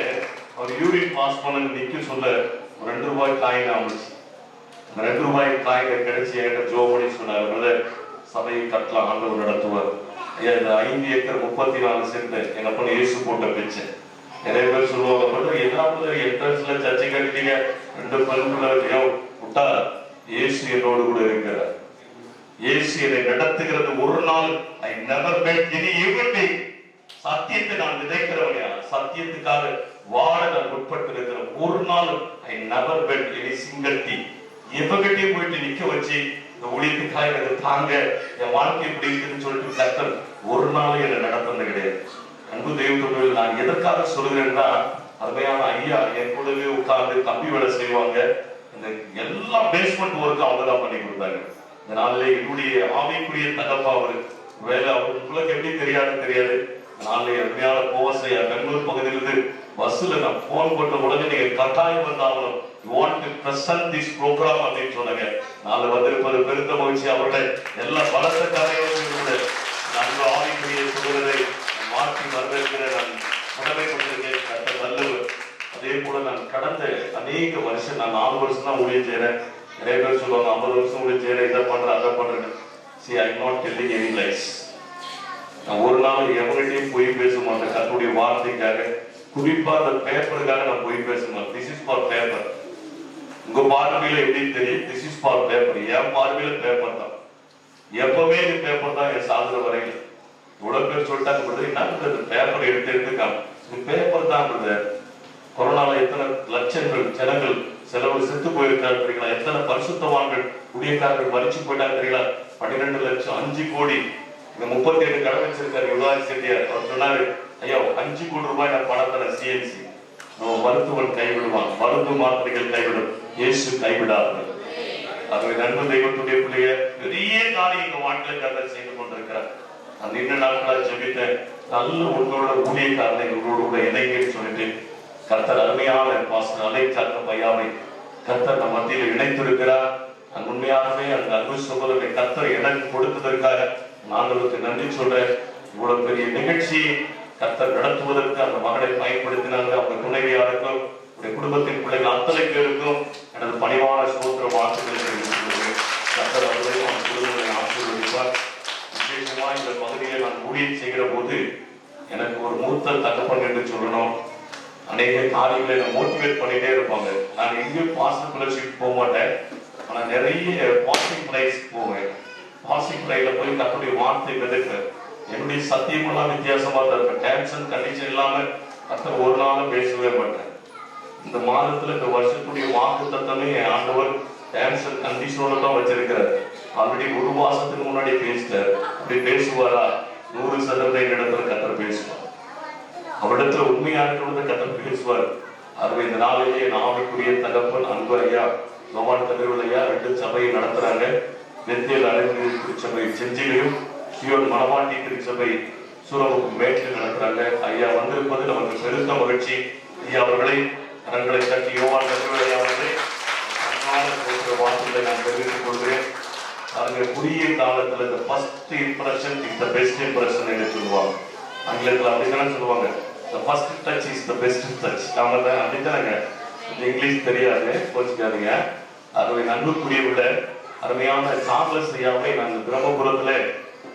அவர் யூரின் பாஸ் பண்ண நிக்க சொல்ல ஒரு 2 ரூபாய் காயின் ஆச்சு. அந்த 2 ரூபாய் காயினை கிடைச்சி என்கிட்ட ஜோ பண்ணி சொன்னார், சபையை கட்டலாம், ஆண்டவர் நடத்துவார். இந்த 5 ஏக்கர் 34 சென்ட் எங்க அப்பா இயேசு போட்ட பிச்சை. நிறைய பேர் சொல்லுவாங்க, எதாவது என்ட்ரன்ஸ்ல சர்ச்சை கட்டிட்டீங்க, 2 பல்குள்ள விட்டா இயேசு என்னோடு கூட இருக்கிறார். இயேசு என்னை நடத்துகிறது. ஒரு நாள் ஐ நெவர் மெட் எனி எவ்ரிதிங். சத்தியத்தை நான் விதைக்கிறவனையா, சத்தியத்துக்காக வாழ நான் உட்பட்டு இருக்கிறேன். ஒரு நாள் I never bet any single tea. எவ்வகிட்டயும் போயிட்டு நிக்க வச்சு இந்த ஊழியத்துக்காக எனக்கு தாங்க, என் வாழ்க்கை எப்படி இருக்குன்னு சொல்லிட்டு கர்த்தர் ஒரு நாள் என்னை நடத்துறது கிடையாது. அன்பு தெய்வத்தோடு நான் எதற்காக சொல்லுகிறேன்னா, அருமையான ஐயா என் கூடவே உட்கார்ந்து கம்பி வேலை செய்வாங்க. இந்த எல்லா பேஸ்மெண்ட் ஒர்க்கும் அவங்க தான் பண்ணி கொடுத்தாங்க. இந்த நாளிலே என்னுடைய ஆவிக்குரிய தகப்பா அவரு வேலை அவங்களுக்கு எப்படி தெரியாது. நாளை அருமையான கோவசையா பெங்களூர் பகுதியிலிருந்து பஸ்ல நான் போன் போட்ட உடனே நீங்க கட்டாயம் வந்தாகணும், you want to present this program அப்படின்னு சொன்னாங்க. நாளை வந்திருப்பது பெருத்த மகிழ்ச்சி. அவருடைய எல்லா பலத்த காரியங்களும் நல்ல ஆவிக்குரிய சகோதரரை மாற்றி வரவேற்கிற நான் கடமைப்பட்டிருக்கேன். கர்த்தர் நல்லவர். அதே போல நான் கடந்த அநேக வருஷம், நான் 4 வருஷம் தான் ஊழியம் செய்யறேன். நிறைய பேர் சொல்லுவாங்க 50 வருஷம் ஊழியம் செய்யறேன், இதை பண்றேன் அதை பண்றேன். See, I am not telling any lies. நான் ஒரு நாள் எவர்கிட்டையும் பொய் பேச மாட்டேன். கர்த்தருடைய வார்த்தைக்காக, குறிப்பா அந்த பேப்பருக்காக நான் பொய் பேச மாட்டேன். This is for paper. உங்க பார்வையில எப்படி தெரியும்? This is for paper. என் பார்வையில பேப்பர் தான். எப்பவுமே இது பேப்பர் தான். என் சாதனை வரையில் இவ்வளவு பேர் சொல்லிட்டாங்க, என்ன பேப்பர் எடுத்துக்காம பேப்பர் தான். கொரோனால எத்தனை லட்சங்கள் ஜனங்கள் செலவு செத்து போயிருக்காரு தெரியுங்களா? எத்தனை பரிசுத்தவான்கள் ஊழியக்காரர்கள் மறிச்சு போயிட்டாங்க தெரியுங்களா? 12 லட்சம், 5 கோடி. இங்க 37 கடை வச்சிருக்காரு யுவராஜ் செட்டியார். அவர் சொன்னாரு, ஐயா 5 கோடி ரூபாய் நான் பணத்தை சிஎன்சி. நம்ம மருத்துவன் கைவிடுவான், மருந்து மாத்திரைகள் கைவிடும், இயேசு கைவிடாது. ஆகவே நண்பர் தெய்வத்துடைய பிள்ளைய பெரிய காரியம் எங்க வாழ்க்கையில கர்த்தர் செய்து கொண்டிருக்கிறார். நான் நீண்ட நாட்களா ஜெபித்தேன், நல்ல உங்களோட ஊழியக்காரனை உங்களோட கூட இணைங்கன்னு சொல்லிட்டு கர்த்தர் அருமையான பாஸ்டர் அலைச்சாக்க பையாவை கர்த்தர் நம் மத்தியில் இணைத்திருக்கிறார். நான் உண்மையாகவே அந்த அன்பு சகோதரரை கர்த்தர் எனக்கு கொடுத்ததற்காக நாங்களுக்கு நன்றி சொல்றேன். இவ்வளவு பெரிய நிகழ்ச்சியை கர்த்தர் நடத்துவதற்கு அந்த மகளை பயன்படுத்தினாங்க. அவங்க துணைவியாருக்கும் குடும்பத்தின் பிள்ளைகள் அத்தனை பேருக்கும் எனது பணிவான சோதர வாழ்த்துக்களை தெரிவித்துள்ளது. கர்த்தர் அவர்களையும் அந்த குடும்பங்களை ஆசீர்வதிப்பார். விசேஷமா இந்த பகுதியை நான் ஊழியம் செய்கிற போது எனக்கு ஒரு மூத்த தகப்பன் என்று சொல்லணும். அநேக காரியங்களை நான் மோட்டிவேட் பண்ணிட்டே இருப்பாங்க. நான் எங்கேயும் பாசிட்டிவ் ஃபெலோஷிப் போக மாட்டேன், ஆனா நிறைய பாசிட்டிவ் பிரைஸ் போவேன். பாசிட்டிவ் பிரைல போய் கர்த்தருடைய வார்த்தை விதைப்பேன். என்னுடைய சத்தியமெல்லாம் வித்தியாசமா தான் இருக்கும். டேர்ம்ஸ் அண்ட் கண்டிஷன் இல்லாம கர்த்தர் ஒரு நாளும் பேசவே மாட்டேன். இந்த மாதத்துல இந்த வருஷத்துடைய வாக்கு தத்தமே ஆண்டவர் டேர்ம்ஸ் அண்ட் கண்டிஷனோட தான் வச்சிருக்கிறார். ஆல்ரெடி 1 மாசத்துக்கு முன்னாடி பேசிட்டார். அப்படி பேசுவாரா? 100% இடத்துல கர்த்தர் பேசுவார். அவரிடத்துல உண்மையான கர்த்தர் பேசுவார். ஆகவே இந்த நாளிலேயே நாவுக்குரிய தகப்பன் அன்பு ஐயா நோவான் தகவல் ஐயா 2 சபையை நடத்துறாங்க. நெத்தியல் அழகு திருச்சபை செஞ்சிலையும், சியோன் மணவாட்டி திருச்சபை சூரமுக்கு மேட்டில் நடத்துறாங்க. ஐயா வந்திருப்பது நமக்கு பெருத்த மகிழ்ச்சி. ஐயா அவர்களை கரங்களை தட்டி யோவான் தகவல் ஐயா அவர்களை வார்த்தைகளை நான் தெரிவித்துக் கொள்கிறேன். அவங்க குறுகிய காலத்துல இந்த first impression is the best impression என்று சொல்லுவாங்க. ஆங்கிலத்தில் அப்படித்தானே சொல்லுவாங்க, the first touch is the best touch. அவங்க அப்படித்தானங்க. இங்கிலீஷ் தெரியாது, கோச்சிக்காதீங்க. ஆகவே அன்புக்குரியவுள்ள அருமையான சார்லஸ் ஐயாவை நான் பிரம்மபுரத்துல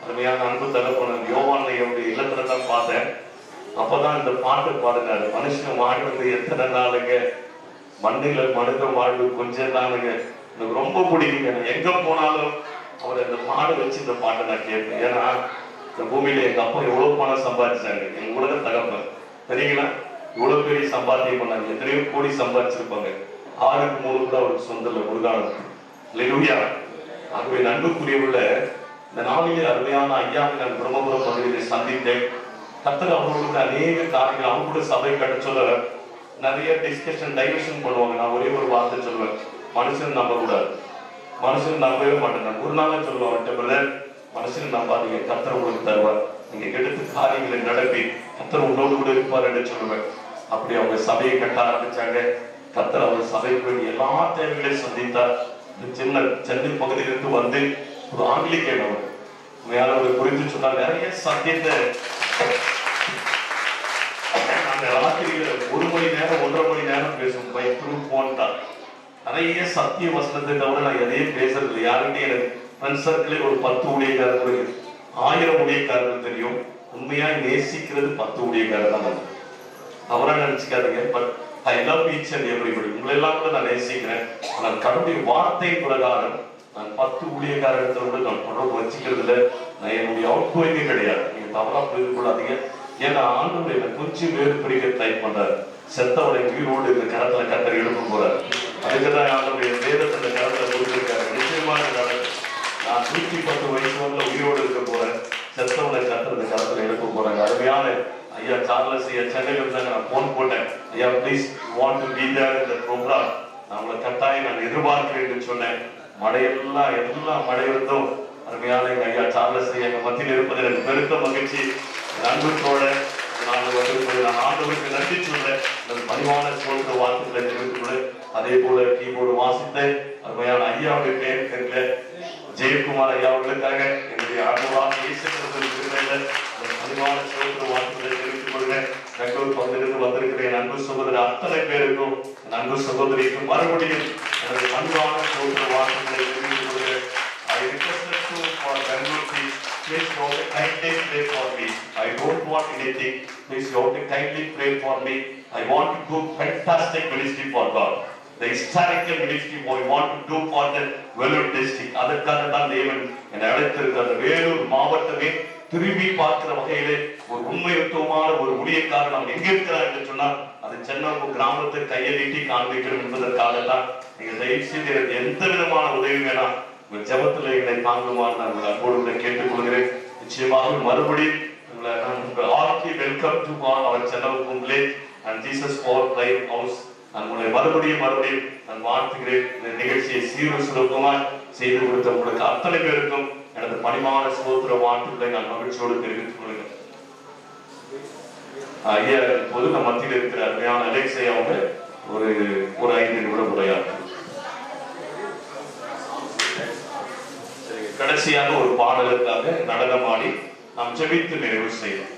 அருமையான அன்பு தகப்பன் யோவான் ஐயாவுடைய இல்லத்துல தான் பார்த்தேன். அப்பதான் இந்த பாட்டு பாடினாரு, மனுஷன் வாழ்வது எத்தனை நாளுங்க, மண்ணில மனித வாழ்வு கொஞ்சம் நாளுங்க. எனக்கு ரொம்ப பிடிக்குங்க. நான் எங்க போனாலும் அவர் இந்த பாடு வச்சு இந்த பாட்டை நான் கேட்பேன். ஏன்னா இந்த பூமியில எங்க அப்பா எவ்வளவு பணம் சம்பாதிச்சாங்க, எங்க உலக தகப்பன் தெரியுங்களா? இவ்வளவு பெரிய சம்பாத்தியம் பண்ணாங்க, எத்தனையோ கோடி சம்பாதிச்சிருப்பாங்க. 6க்கு 3 கூட அவருக்கு சொந்த இல்லை முருகானது. இல்லையா? ஆகவே நண்புக்குரியவுள்ள இந்த நாளிலே அருமையான ஐயாவை நான் பிரம்மபுரம் பகுதியிலே சந்தித்தேன். கர்த்தர் அவர்களுக்கு அநேக காரியங்கள், அவங்க கூட சபை கட்ட சொல்ல நிறைய டிஸ்கஷன் டைவர்ஷன் பண்ணுவாங்க. நான் ஒரே ஒரு வார்த்தை சொல்லுவேன், மனுஷன் நம்ப கூடாது. மனுஷன் நம்பவே மாட்டேன். ஒரு நாளே சொல்லுவாங்க, பிரதர் மனுஷன் நம்பாதீங்க, கர்த்தர் உங்களுக்கு தருவார். நீங்க எடுத்து காரியங்களை நடப்பி கர்த்தர் உங்களோடு கூட இருப்பார் என்று சொல்லுவேன். அப்படி அவங்க சபையை கட்ட ஆரம்பிச்சாங்க. கர்த்தர் அவர் சபைக்கு எல்லா தேவைகளையும் சந்தித்தார். சின்ன சென்னை பகுதியிலிருந்து வந்து ஒரு ஆங்கிலிக்கேன் அவர் உண்மையானவர் குறித்து சொன்னார். நிறைய சத்தியத்தை நாங்கள் ராத்திரியில 1 மணி நேரம் 1.5 மணி நேரம் பேசுவோம். பை த்ரூ போன் தான். நிறைய சத்திய வசனத்தை தவிர நான் எதையும் பேசுறது. யாருக்கிட்டே எனக்கு ஃப்ரெண்ட் சர்க்கிளே ஒரு 10 ஊழியக்காரர்கள் 1000 ஊழியக்காரர்கள் தெரியும். உண்மையா நேசிக்கிறது 10 ஊழியக்காரர் தான். அவரா நினைச்சுக்காதீங்க. But I love each and everybody. உங்களை எல்லாம் கூட நான் நேசிக்கிறேன். ஆனால் கடவுளுடைய வார்த்தை பிரகாரம் நான் 10 ஊழியக்காரர்களோடு நான் தொடர்பு வச்சுக்கிறதுல நான் என்னுடைய அவுட் கோயிங்கே கிடையாது. நீங்க தவறா புரிந்து கொள்ளாதீங்க. ஏன்னா ஆண்டவர் என்னை கொஞ்சம் வேறு பிடிக்க ட்ரை பண்றாரு. செத்தவரை உயிரோடு இந்த கரத்துல கர்த்தர் எழுப்ப போறாரு. அதுக்குதான் ஆண்டவருடைய வேதத்தை இந்த கரத்துல கொடுத்திருக்காரு. நிச்சயமா நான் 110 வயசு வரல உயிரோடு இருக்க போறேன். செத்தவனை கர்த்தர் இந்த கரத்துல எழுப்ப போறாங்க. அருமையான ஐயா சார்லஸ் ஐயா சென்னையில் இருந்தாங்க. நான் போன் போட்டேன், ஐயா ப்ளீஸ் வாண்ட் டு பீ தேர் இந்த ப்ரோக்ராம், நான் உங்களை கட்டாயம் நான் எதிர்பார்க்கிறேன் என்று சொன்னேன். எல்லாம் மழை இருந்தும் அருமையான எங்க ஐயா சார்லஸ் ஐயா எங்க மத்தியில் இருப்பது எனக்கு பெருத்த மகிழ்ச்சி. அன்புத்தோட நாங்கள் வந்திருப்பது நான் ஆண்டவருக்கு நன்றி சொல்றேன். பணிவான சொல்ற வார்த்தைகளை தெரிவித்துள்ளேன். அதே போல கீபோர்டு வாசித்த அருமையான ஐயாவுடைய பேர் தெரியல ஜெயக்குமார் ஐயா அவர்களுக்காக என்னுடைய நம்முடைய ஆண்டவராக இயேசு கிறிஸ்துவின் கிருபையில அதிகமான சோதர வார்த்தைகளை தெரிவித்துக் கொள்கிறேன். பெங்களூர் பகுதியிலிருந்து வந்திருக்கிற என் அன்பு சகோதரர் அத்தனை பேருக்கும் என் அன்பு சகோதரிக்கும் மறுபடியும் எனது அன்பான சோதர வார்த்தைகளை தெரிவித்துக் கொள்கிறேன். I requested to for Bangalore, please you have to kindly pray for me. I don't want anything. Please you have to kindly pray for me. I want to do fantastic ministry for God. The historical ministry we want to do for the Vellore district. அதற்காக தான் தேவன் என்னை அழைத்திருக்கிற வேலூர் மாவட்டமே திரும்பி பார்க்கிற வகையிலே ஒரு உண்மையுத்தமான ஒரு ஊழியக்காரர் நாம் எங்க இருக்கிறார் என்று சொன்னால் அது சென்னை கிராமத்தை கையை நீட்டி காண்பிக்கணும் என்பதற்காக தான் நீங்க தயவு செய்து எந்த விதமான உதவி வேணாம் உங்கள் ஜபத்தில் எங்களை தாங்குமாறு நான் உங்களை அன்போடு கேட்டுக்கொள்கிறேன். நிச்சயமாக மறுபடியும் உங்களை நான் உங்கள் Aarthi welcome to our Chennai village and Jesus power prime house. நான் உங்களை மறுபடியும் நான் வாழ்த்துகிறேன். இந்த நிகழ்ச்சியை சீரும் சிறப்புமாய் செய்து கொடுத்த உங்களுக்கு அத்தனை பேருக்கும் எனது பணிமான சகோதர வாழ்த்துக்களை நான் மகிழ்ச்சியோடு தெரிவித்துக் கொள்கிறேன். ஐயா இப்போது நம் மத்தியில் இருக்கிற அருமையான அலெக்ஸை அவங்க ஒரு 5 நிமிடம் உரையாற்றும். கடைசியாக ஒரு பாடலுக்காக நடனமாடி நாம் ஜெபித்து நிறைவு செய்வோம்.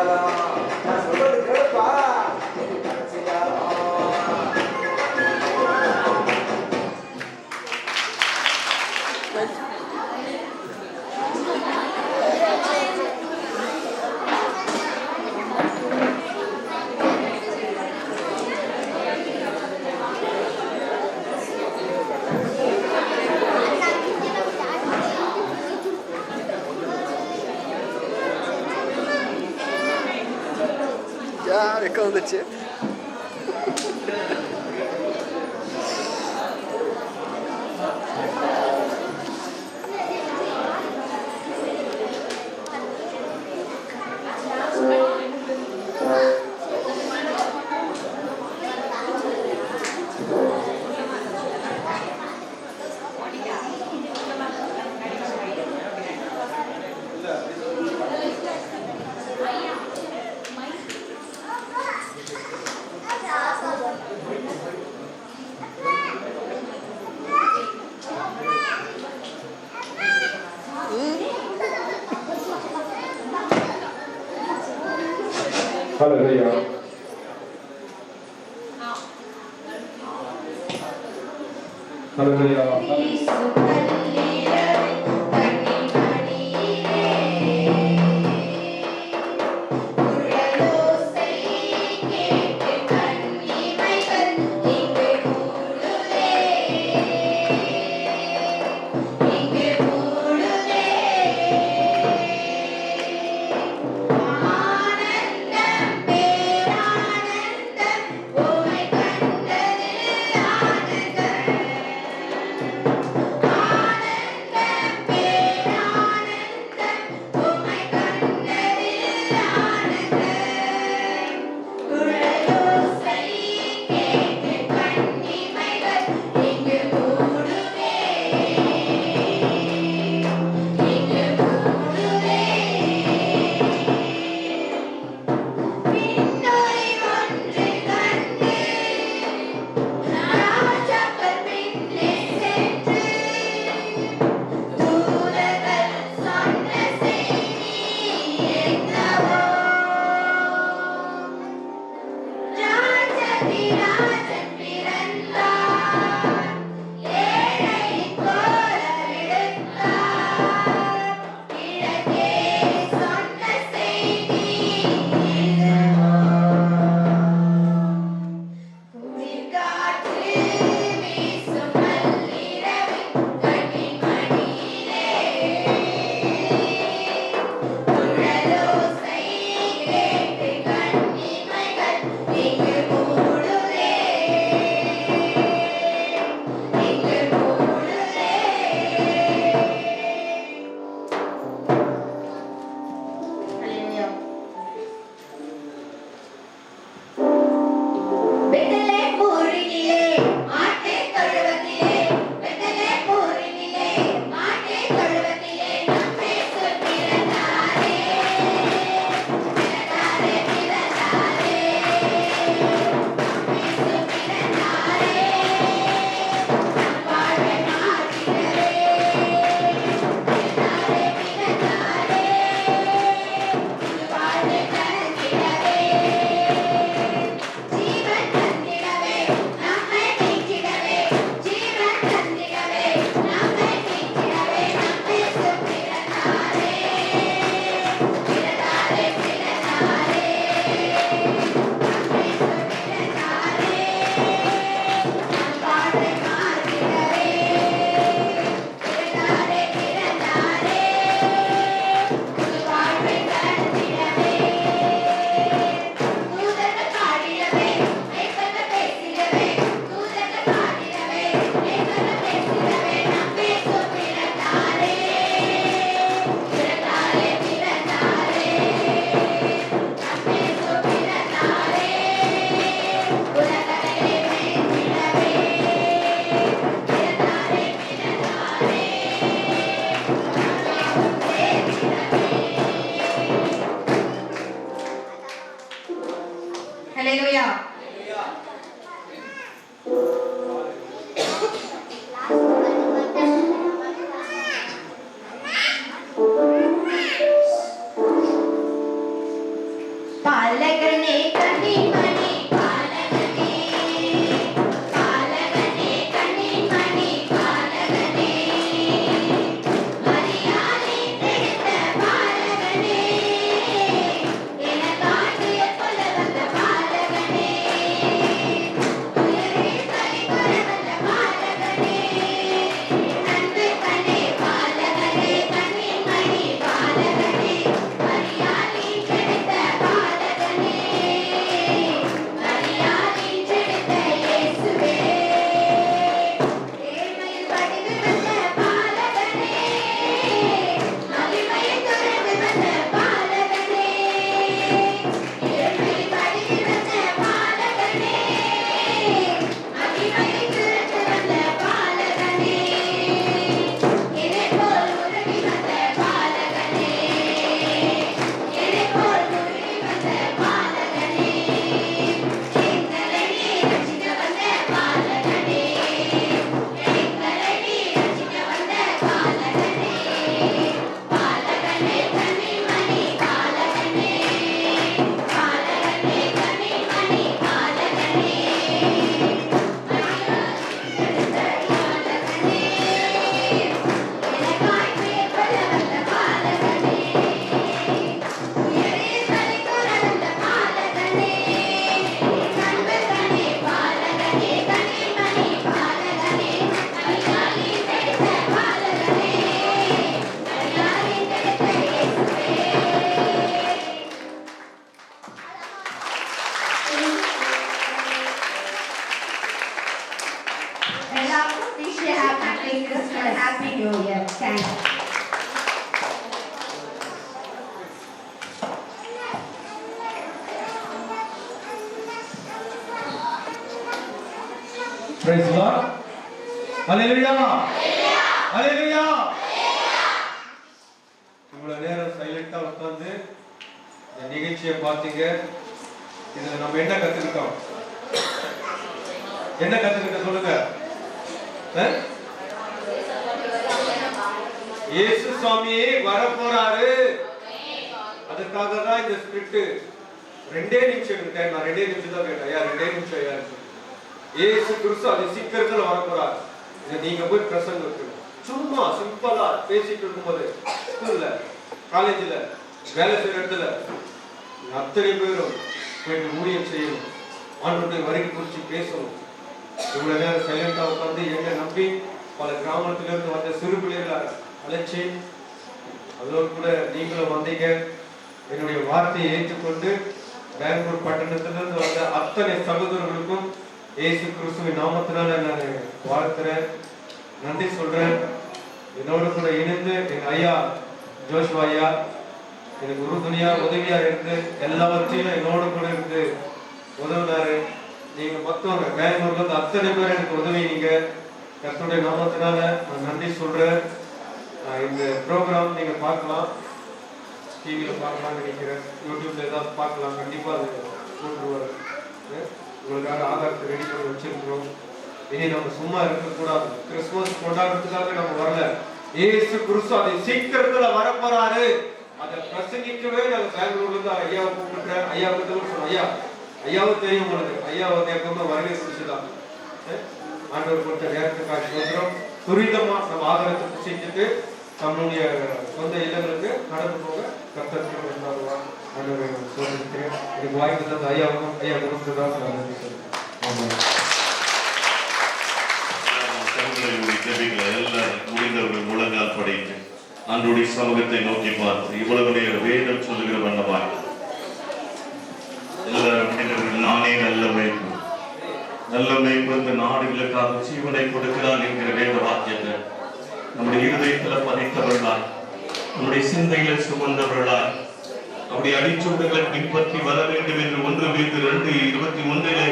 காலம் நான் சொல்றது கேளுப்பா இது கடைசி காலம் யார் எக்க வந்துச்சு Hallelujah. Hallelujah. ஆனந்தம் Praise the Lord. Hallelujah. Hallelujah. இவ்வளவு நேரம் சைலண்டா உட்கார்ந்து இந்த நிகழ்ச்சியை பார்த்தீங்க. இதுல நம்ம என்ன கத்துக்கிட்டோம்? என்ன கத்துக்கிட்ட சொல்லுங்க. இயேசு சுவாமியே வரப்போறாரு. அதுக்காக தான் இந்த ஸ்கிரிப்ட். 2 நிமிஷம் டைம். நான் 2 நிமிஷம் தான் கேட்டேன். ஐயா 2 நிமிஷம் ஐயா. இயேசு கிறிஸ்து அது சீக்கிரத்துல வரப்போறாரு. இதை நீங்க போய் பிரசங்கம் சும்மா சிம்பிளா பேசிட்டு இருக்கும்போது ஸ்கூல்ல காலேஜ்ல வேலை செய்யற இடத்துல அத்தனை பேரும் போயிட்டு ஊழியம் செய்யணும். ஆண்டவருடைய வரிக்கு குறிச்சு பேசணும். இவ்வளவு நேரம் சைலண்டா உட்கார்ந்து எங்க நம்பி பல கிராமத்துல இருந்து வந்த சிறு பிள்ளைகளை அழைச்சி அதோடு கூட நீங்களும் வந்தீங்க. என்னுடைய வார்த்தையை ஏற்றுக்கொண்டு பெங்களூர் பட்டணத்திலிருந்து வந்த அத்தனை சகோதரர்களுக்கும் இயேசு கிறிஸ்துவின் நாமத்தினால நான் வாழ்த்துறேன், நன்றி சொல்றேன். என்னோடு கூட இணைந்து எங்க ஐயா ஜோஷ்வா ஐயா எனக்கு உறுதுணையா உதவியா இருந்து எல்லாவற்றையும் என்னோடு கூட இருந்து உதவினாரு. நீங்க மொத்தம் பெங்களூர்ல இருந்து அத்தனை பேர் எனக்கு உதவினீங்க. கர்த்தருடைய நாமத்தினால நான் நன்றி சொல்றேன். இந்த ப்ரோக்ராம் நீங்க பார்க்கலாம், டிவியில பார்க்கலாம்னு நினைக்கிறேன், யூடியூப்ல ஏதாவது பார்க்கலாம். கண்டிப்பா அது போட்டுருவாரு. உங்களுக்காக ஆதாரத்தை ரெடி பண்ணி வச்சிருக்கிறோம். இனி நம்ம சும்மா இருக்கக்கூடாது. கிறிஸ்துமஸ் கொண்டாடுறதுக்காக நம்ம வரல. இயேசு கிறிஸ்து அதை சீக்கிரத்துல வரப்போறாரு. அதை பிரசங்கிக்கவே நாங்க பெங்களூர்ல இருந்து ஐயாவை கூப்பிட்டுறேன். ஐயா வந்து சொன்னோம். ஐயாவும் தெரியும் உங்களுக்கு. ஐயா வந்து எப்பவுமே வருகை குறிச்சுதான். ஆண்டவர் கொடுத்த நேரத்துக்காக சொல்றோம். துரிதமா நம்ம ஆதாரத்தை செஞ்சுட்டு நம்மளுடைய சொந்த இல்லங்களுக்கு நடந்து போக கர்த்தருக்கு கொண்டாடுவார். ஆண்டவரை சோதிக்கிறேன். எனக்கு வாய்ப்பு தந்த ஐயாவுக்கும் ஐயா குடும்பத்துதான் நன்றி சொல்றேன். எல்லாரும் முடிந்தவர்கள் முழங்கால் படைத்து அன்றைய சமூகத்தை நோக்கி பார்த்து இவ்வளவு நேரம் வேதம் சொல்லுகிற வண்ணமாய் எல்லாரும் நானே நல்ல மேய்ப்பு, நல்ல மேய்ப்பு இந்த நாடுகளுக்காக ஜீவனை கொடுக்கிறான் என்கிற வேத வாக்கியத்தை நம்முடைய இருதயத்துல பதித்தவர்களாய், நம்முடைய சிந்தைகளை சுமந்தவர்களாய், அவருடைய அடிச்சூடுகளை பின்பற்றி வர வேண்டும் என்று 1 Peter 2:21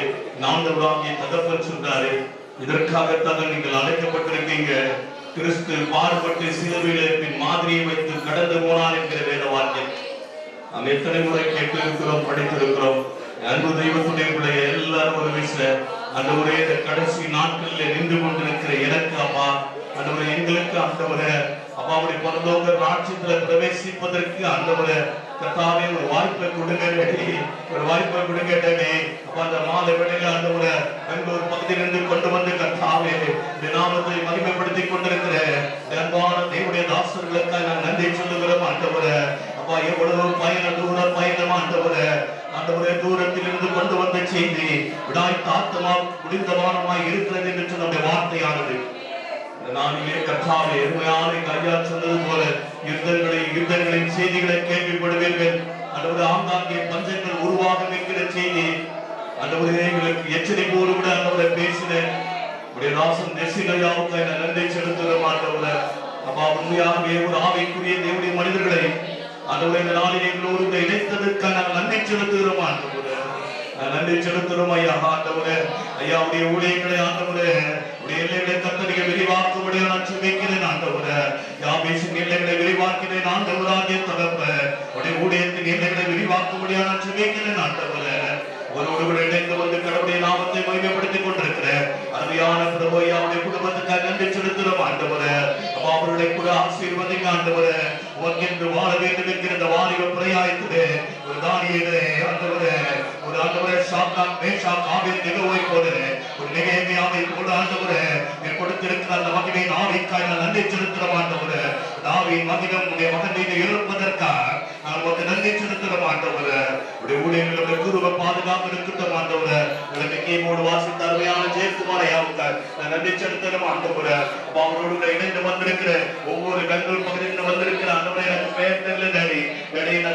ஆண்டவராகிய தகப்பன் சொல்றாரு. இதற்காகத்தான் நீங்கள் அழைக்கப்பட்டிருக்கீங்க. கிறிஸ்து பாடுபட்டு சிலுவையிலே பின் மாதிரியை வைத்து கடந்து போனார் என்கிற வேத வாக்கியம் நாம் எத்தனை முறை கேட்டிருக்கிறோம், படித்திருக்கிறோம். அன்பு தெய்வத்துடைய பிள்ளைய எல்லாரும் ஒரு விஷய அந்த ஒரே கடைசி நாட்களில் நின்று கொண்டிருக்கிற எனக்கு அப்பா ஆண்டவரே, எங்களுக்கு ஆண்டவரே அப்பாவுடைய பரலோக ராஜ்யத்துல பிரவேசிப்பதற்கு ஆண்டவரே கர்த்தாவே ஒரு வாய்ப்பை கொடுங்க, ஒரு வாய்ப்பை கொடுங்க. அப்ப அந்த மாலை வேளையில ஆண்டவரே பெங்களூர் பகுதியிலிருந்து கொண்டு வந்து கர்த்தாவே இந்த நாமத்தை மகிமைப்படுத்திக் கொண்டிருக்கிற அன்பான தேவனுடைய தாசர்களுக்காக நான் நன்றி சொல்லுகிறோம். ஆண்டவரே அப்பா எவ்வளவு பயணம் ஆண்டவரே, ஆண்டவரே தூரத்திலிருந்து கொண்டு வந்த செய்தி விடாய் தாத்தமா முடிந்தவானமாய் இருக்கிறது என்று நம்முடைய வார்த்தையானது. நானிலே கர்த்தாவே எருமையான ஐயா சொன்னது போல யுத்தங்களின் செய்திகளை கேள்விப்படுவீர்கள். ஆண்டவரே ஆங்காங்கே பஞ்சங்கள் உருவாகும் என்கிற செய்தி ஆண்டவரே எங்களுக்கு எச்சரிப்போடு கூட ஆண்டவரை பேசினேன். உடைய ராசன் நெசிலையாவுக்கு நன்றி செலுத்துகிறோம். ஆண்டவரே அப்பா உண்மையாகவே ஒரு ஆவிக்குரிய தேவனுடைய மனிதர்களை ஆண்டவரே இந்த நாளில் எங்களோடு இணைத்ததற்காக நாங்கள் நன்றி செலுத்துகிறோம். ஆண்டவரே நன்றி செலுத்துகிறோம் ஐயா. ஆண்டவரே ஐயாவுடைய ஊழியர்களை ஆண்டவரே உடைய எல்லைகளை கத்தரிக்க விரிவாக்கும்படியாக நான் சுமைக்கிறேன். ஆண்டவரே யாபேசின் எல்லைகளை விரிவாக்கினேன். ஆண்டவராகிய தகப்பனே உடைய ஊழியத்தின் எல்லைகளை விரிவாக்கும்படியாக நான் சுமைக்கிறேன். ஆண்டவரே ஒருவரோடு இணைந்து வந்து கடவுளுடைய நாமத்தை மகிமைப்படுத்திக் கொண்டிருக்கிற அருமையான பிரபு ஐயாவுடைய குடும்பத்துக்காக நன்றி செலுத்துகிறோம். ஆண்டவரே அப்பா அவர்களை கூட ஆசீர்வதிங்க. ஆண்டவரே உனக்கென்று வாழ வேண்டும் என்கிற இந்த வாலிப பிரயாயத்திலே ஒரு தானியேலே ஆண்டவரே ஒரு ஆண்டவரே சாத்தான் மேஷாக் ஆபேத்நேகோவை போல ஒரு நெகேமியாவை போல ஆண்டவரே கொடுத்திருக்கிற அந்த மகிமையின் ஆவிக்காக நான் நன்றி செலுத்துகிறோம். ஆண்டவரே தாவீதின் மகிமை உடைய மகன் மீது எழுப்பதற்காக நான் உனக்கு நன்றி செலுத்துகிறோம். ஆண்டவரே உடைய ஊழியர்களுடைய குருவை பாதுகாப்பு இருக்கட்டும். ஆண்டவரே உனக்கு கீபோர்டு வாசித்த அருமையான ஜெயக்குமார் ஐயாவுக்காக நான் நன்றி செலுத்துகிறோம். ஆண்டவரே அவரோடு இணைந்து வந்திருக்கிற ஒவ்வொரு பெங்களூர் பகுதியில் வந்திருக்கிற ஆண்டவரே எனக்கு பெயர் தெரியல டாடி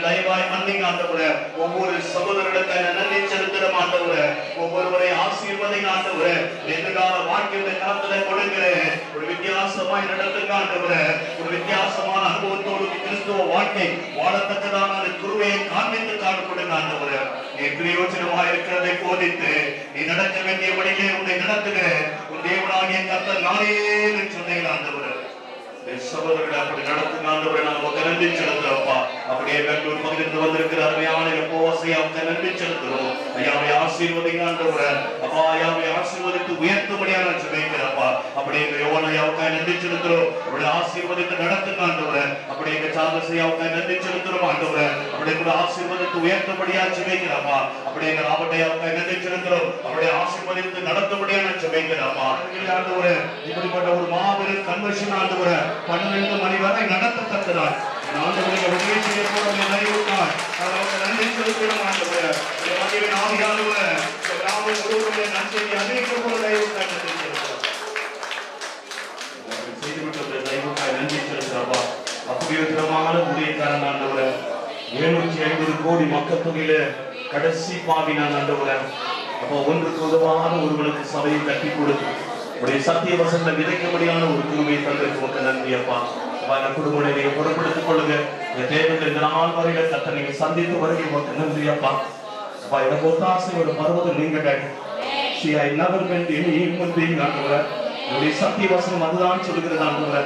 தயவாய் மன்னிங்க. ஆண்டவரே ஒவ்வொரு சகோதரர்களுக்காக நன்றி செலுத்துகிறோம். ஆண்டவரே ஒவ்வொருவரை ஆசீர்வதிங்க. ஆண்டவரே எதிர்கால வாழ்க்கையுடைய காலத்துல கொடுக்கிற ஒரு வித்தியாசமாய் நடத்துங்க. ஆண்டவரே ஒரு வித்தியாசமான அனுபவத்தோடு கிறிஸ்துவ வாழ்க்கை வாழத்தக்கதான அந்த குருவையை காண்பித்து காணப்படுங்க. ஆண்டவரே நீ பிரயோஜனமாக இருக்கிறதை போதித்து நீ நடக்க வேண்டிய வழியிலே உன்னை நடத்துகிற தேவனாகிய கர்த்தர் நானே என்று சொன்னீங்க ஆண்டவரே. சகோதரர்களை அப்படி நடத்துங்க ஆண்டவரே. நாங்கள் நன்றி செலுத்துறோம்ப்பா. அப்படியே பெங்களூர் பகுதியிலிருந்து வந்திருக்கிற அருமையான போசையாவுக்கு நன்றி செலுத்துறோம். ஐயாவை ஆசீர்வதிங்க ஆண்டவரே. அப்பா ஐயாவை ஆசீர்வதித்து உயர்த்தும்படியா நான் ஜெபிக்கிறேன்ப்பா. அப்படியே யோவானையாவுக்கு நன்றி செலுத்துறோம். அப்படி ஆசீர்வதித்து நடத்துங்க ஆண்டவரே. அப்படியே சார்லஸையாவுக்கு நன்றி செலுத்துறோம் ஆண்டவரே. அப்படியே கூட ஆசீர்வதித்து உயர்த்தும்படியா ஜெபிக்கிறேன்ப்பா. அப்படியே ராபர்ட்டையாவுக்கு நன்றி செலுத்துறோம். அப்படியே ஆசீர்வதித்து நடத்தும்படியா நான் ஜெபிக்கிறேன்ப்பா. ஆண்டவரே இப்படிப்பட்ட ஒரு மாபெரும் கன்வென்ஷன் ஆண்டவரே 12 மணி வரை நடத்தத்தக்கதாய் ஆண்டவரை உதவி செய்ய போற தயவுக்காய் நன்றி செலுத்துகிறோம் ஆண்டவரே. ஆகியவன் ஆவியானவரே கிராமம் முழுவதும் நன்றியை அறிவிக்க போற தயவுக்காய் நன்றி செலுத்துகிறோம். செய்துவிட்ட தயவுக்காய் நன்றி செலுத்துகிறப்பா. அபரியோஜனமான ஊழியக்காரன் ஆண்டவரே. 750 கோடி மக்கள் தொகையில கடைசி பாவினான் ஆண்டவரே. அப்போ ஒன்றுக்கு உதவாத ஒருவனுக்கு சபையை கட்டி கொடுத்து உடைய சத்திய வசனத்தை விதைக்கும்படியான ஒரு கிருபையை தந்திருக்கு உங்க நன்றி அப்பா. அந்த குடும்பத்தை நீங்க பொறுப்படுத்திக் கொள்ளுங்க. இந்த தேவைகள் இந்த நாள் வரையில கத்த நீங்க சந்தித்து வருகை உங்க நன்றி அப்பா. அப்பா எனக்கு ஒத்தாசை ஒரு பருவத்தில் நீங்க உடைய சத்திய வசனம் அதுதான் சொல்லுகிறது ஆண்டவரே.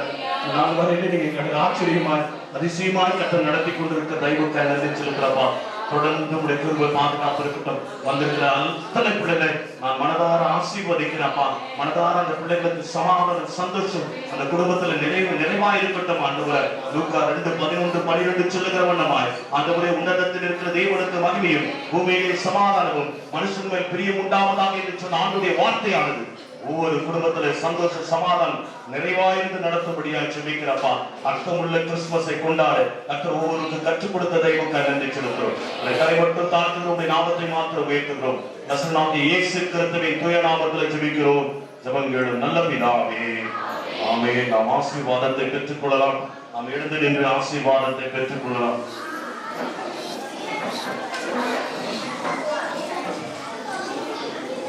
நாள் வரையில நீங்க எங்களுக்கு ஆச்சரியமாய் அதிசயமாய் கத்த நடத்தி கொண்டிருக்க தெய்வத்தை நன்றி செலுத்துறப்பா. தொடர்ந்து உடைய கிருபை பாதுகாப்பு இருக்கட்டும். வந்திருக்கிற அத்தனை பிள்ளைகளை நான் மனதார ஆசீர்வதிக்கிறேன்ப்பா. மனதார அந்த பிள்ளைகளுக்கு சமாதானம் சந்தோஷம் அந்த குடும்பத்துல நிறைவாய் இருக்கட்டும் ஆண்டவரே. லூக்கா 2:11-12 சொல்லுகிற வண்ணமாய் ஆண்டவரே உன்னதத்தில் இருக்கிற தேவனுக்கு மகிமையும் பூமியிலே சமாதானமும் மனுஷன் மேல் பிரியம் உண்டாவதாக என்று சொன்ன ஆண்டுடைய வார்த்தையானது ஒவ்வொரு குடும்பத்துல சந்தோஷ சமாதானம் நிறைவாய்ந்து நடத்தும்படியாக ஜெபிக்கிறப்பா. அர்த்தமுள்ள கிறிஸ்துமஸை கொண்டாட கர்த்தர் ஒவ்வொருக்கு கற்றுக் கொடுத்த தெய்வக்காய் நன்றி செலுத்துகிறோம். கரை மட்டும் தாழ்த்துகிறோம். நாமத்தை மாத்திரம் உயர்த்துகிறோம். நசரேயனாகிய இயேசு கிறிஸ்துவின் தூய நாமத்தில் ஜெபிக்கிறோம். ஜெபங்களும் நல்ல பிதாவே ஆமென். நாம் ஆசீர்வாதத்தை பெற்றுக் கொள்ளலாம். நாம் எழுந்து நின்று ஆசீர்வாதத்தை பெற்றுக் கொள்ளலாம்.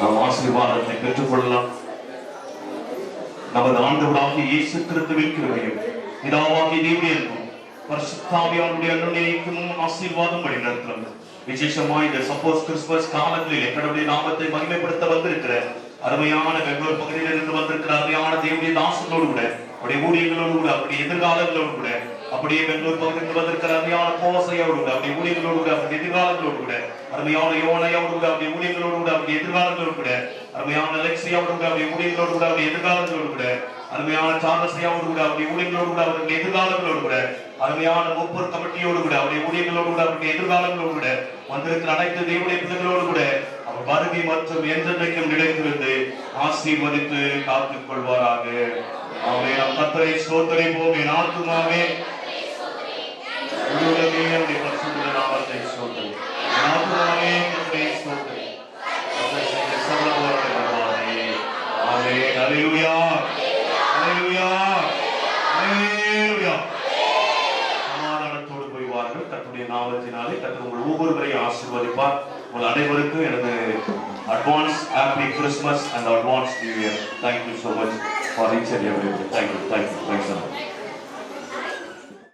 நாம் ஆசீர்வாதத்தை பெற்றுக் கொள்ளலாம். நமது ஆண்டவராகிய இயேசு கிறிஸ்துவின் கிருபையும் பிதாவாகிய தேவனுடைய அன்பும் பரிசுத்த ஆவியானவருடைய அன்னைக்கும் ஆசீர்வாதம் வழிநடத்துகிறது. விசேஷமாய் இந்த சப்போஸ் கிறிஸ்துமஸ் காலங்களில் கடவுளுடைய நாமத்தை மகிமைப்படுத்த வந்திருக்கிற அருமையான பெங்களூர் பகுதியிலிருந்து வந்திருக்கிற அருமையான தேவனுடைய தாசங்களோடு கூட அப்படியே ஊழியர்களோடு கூட அப்படி எதிர்காலங்களோடு கூட அப்படியே பெங்களூர் பகுதியில் வந்திருக்கிற அருமையான கோசையோடு கூட அப்படி ஊழியர்களோடு கூட அப்படி எதிர்காலங்களோடு கூட அருமையான யோனையோடு கூட அப்படி ஊழியர்களோடு கூட அப்படி எதிர்காலங்களோடு கூட அருமையான அலெக்சியாவோடு கூட அப்படி ஊழியர்களோடு கூட அப்படி எதிர்காலங்களோடு கூட அருமையான சார்லஸையாவோடு கூட அப்படி ஊழியர்களோடு கூட அவருடைய எதிர்காலங்களோடு கூட அருமையான ஒவ்வொரு கமிட்டியோடு கூட அவருடைய ஊழியர்களோடு கூட அவருடைய எதிர்காலங்களோடு கூட வந்திருக்கிற அனைத்து தேவனுடைய பிள்ளைகளோடு கூட அவர் வருகை மற்றும் என்றென்றைக்கும் நிலைத்திருந்து ஆசீர்வதித்து காத்துக் கொள்வாராக. ஆமென். நம் கர்த்தரை ஸ்தோத்திரிப்போம். என் ஆத்துமாவே முழுவதுமே அவருடைய பரிசுத்த நாமத்தை ஸ்தோத்திரி. என் ஆத்துமாவே கர்த்தரை ஸ்தோத்திரி. கர்த்தர் செய்த சகல உபகாரங்களை ஆமென். ஹல்லேலூயா ஹல்லேலூயா ஹல்லேலூயா. சமாதானத்தோடு போய் வாருங்கள். கர்த்தருடைய நாமத்தினாலே கர்த்தர் உங்கள் ஒவ்வொருவரையும் ஆசீர்வதிப்பார். உங்கள் அனைவருக்கும் எனது advance happy Christmas and advance New Year. Thank you so much for each and everything. Thank you. Thanks a lot.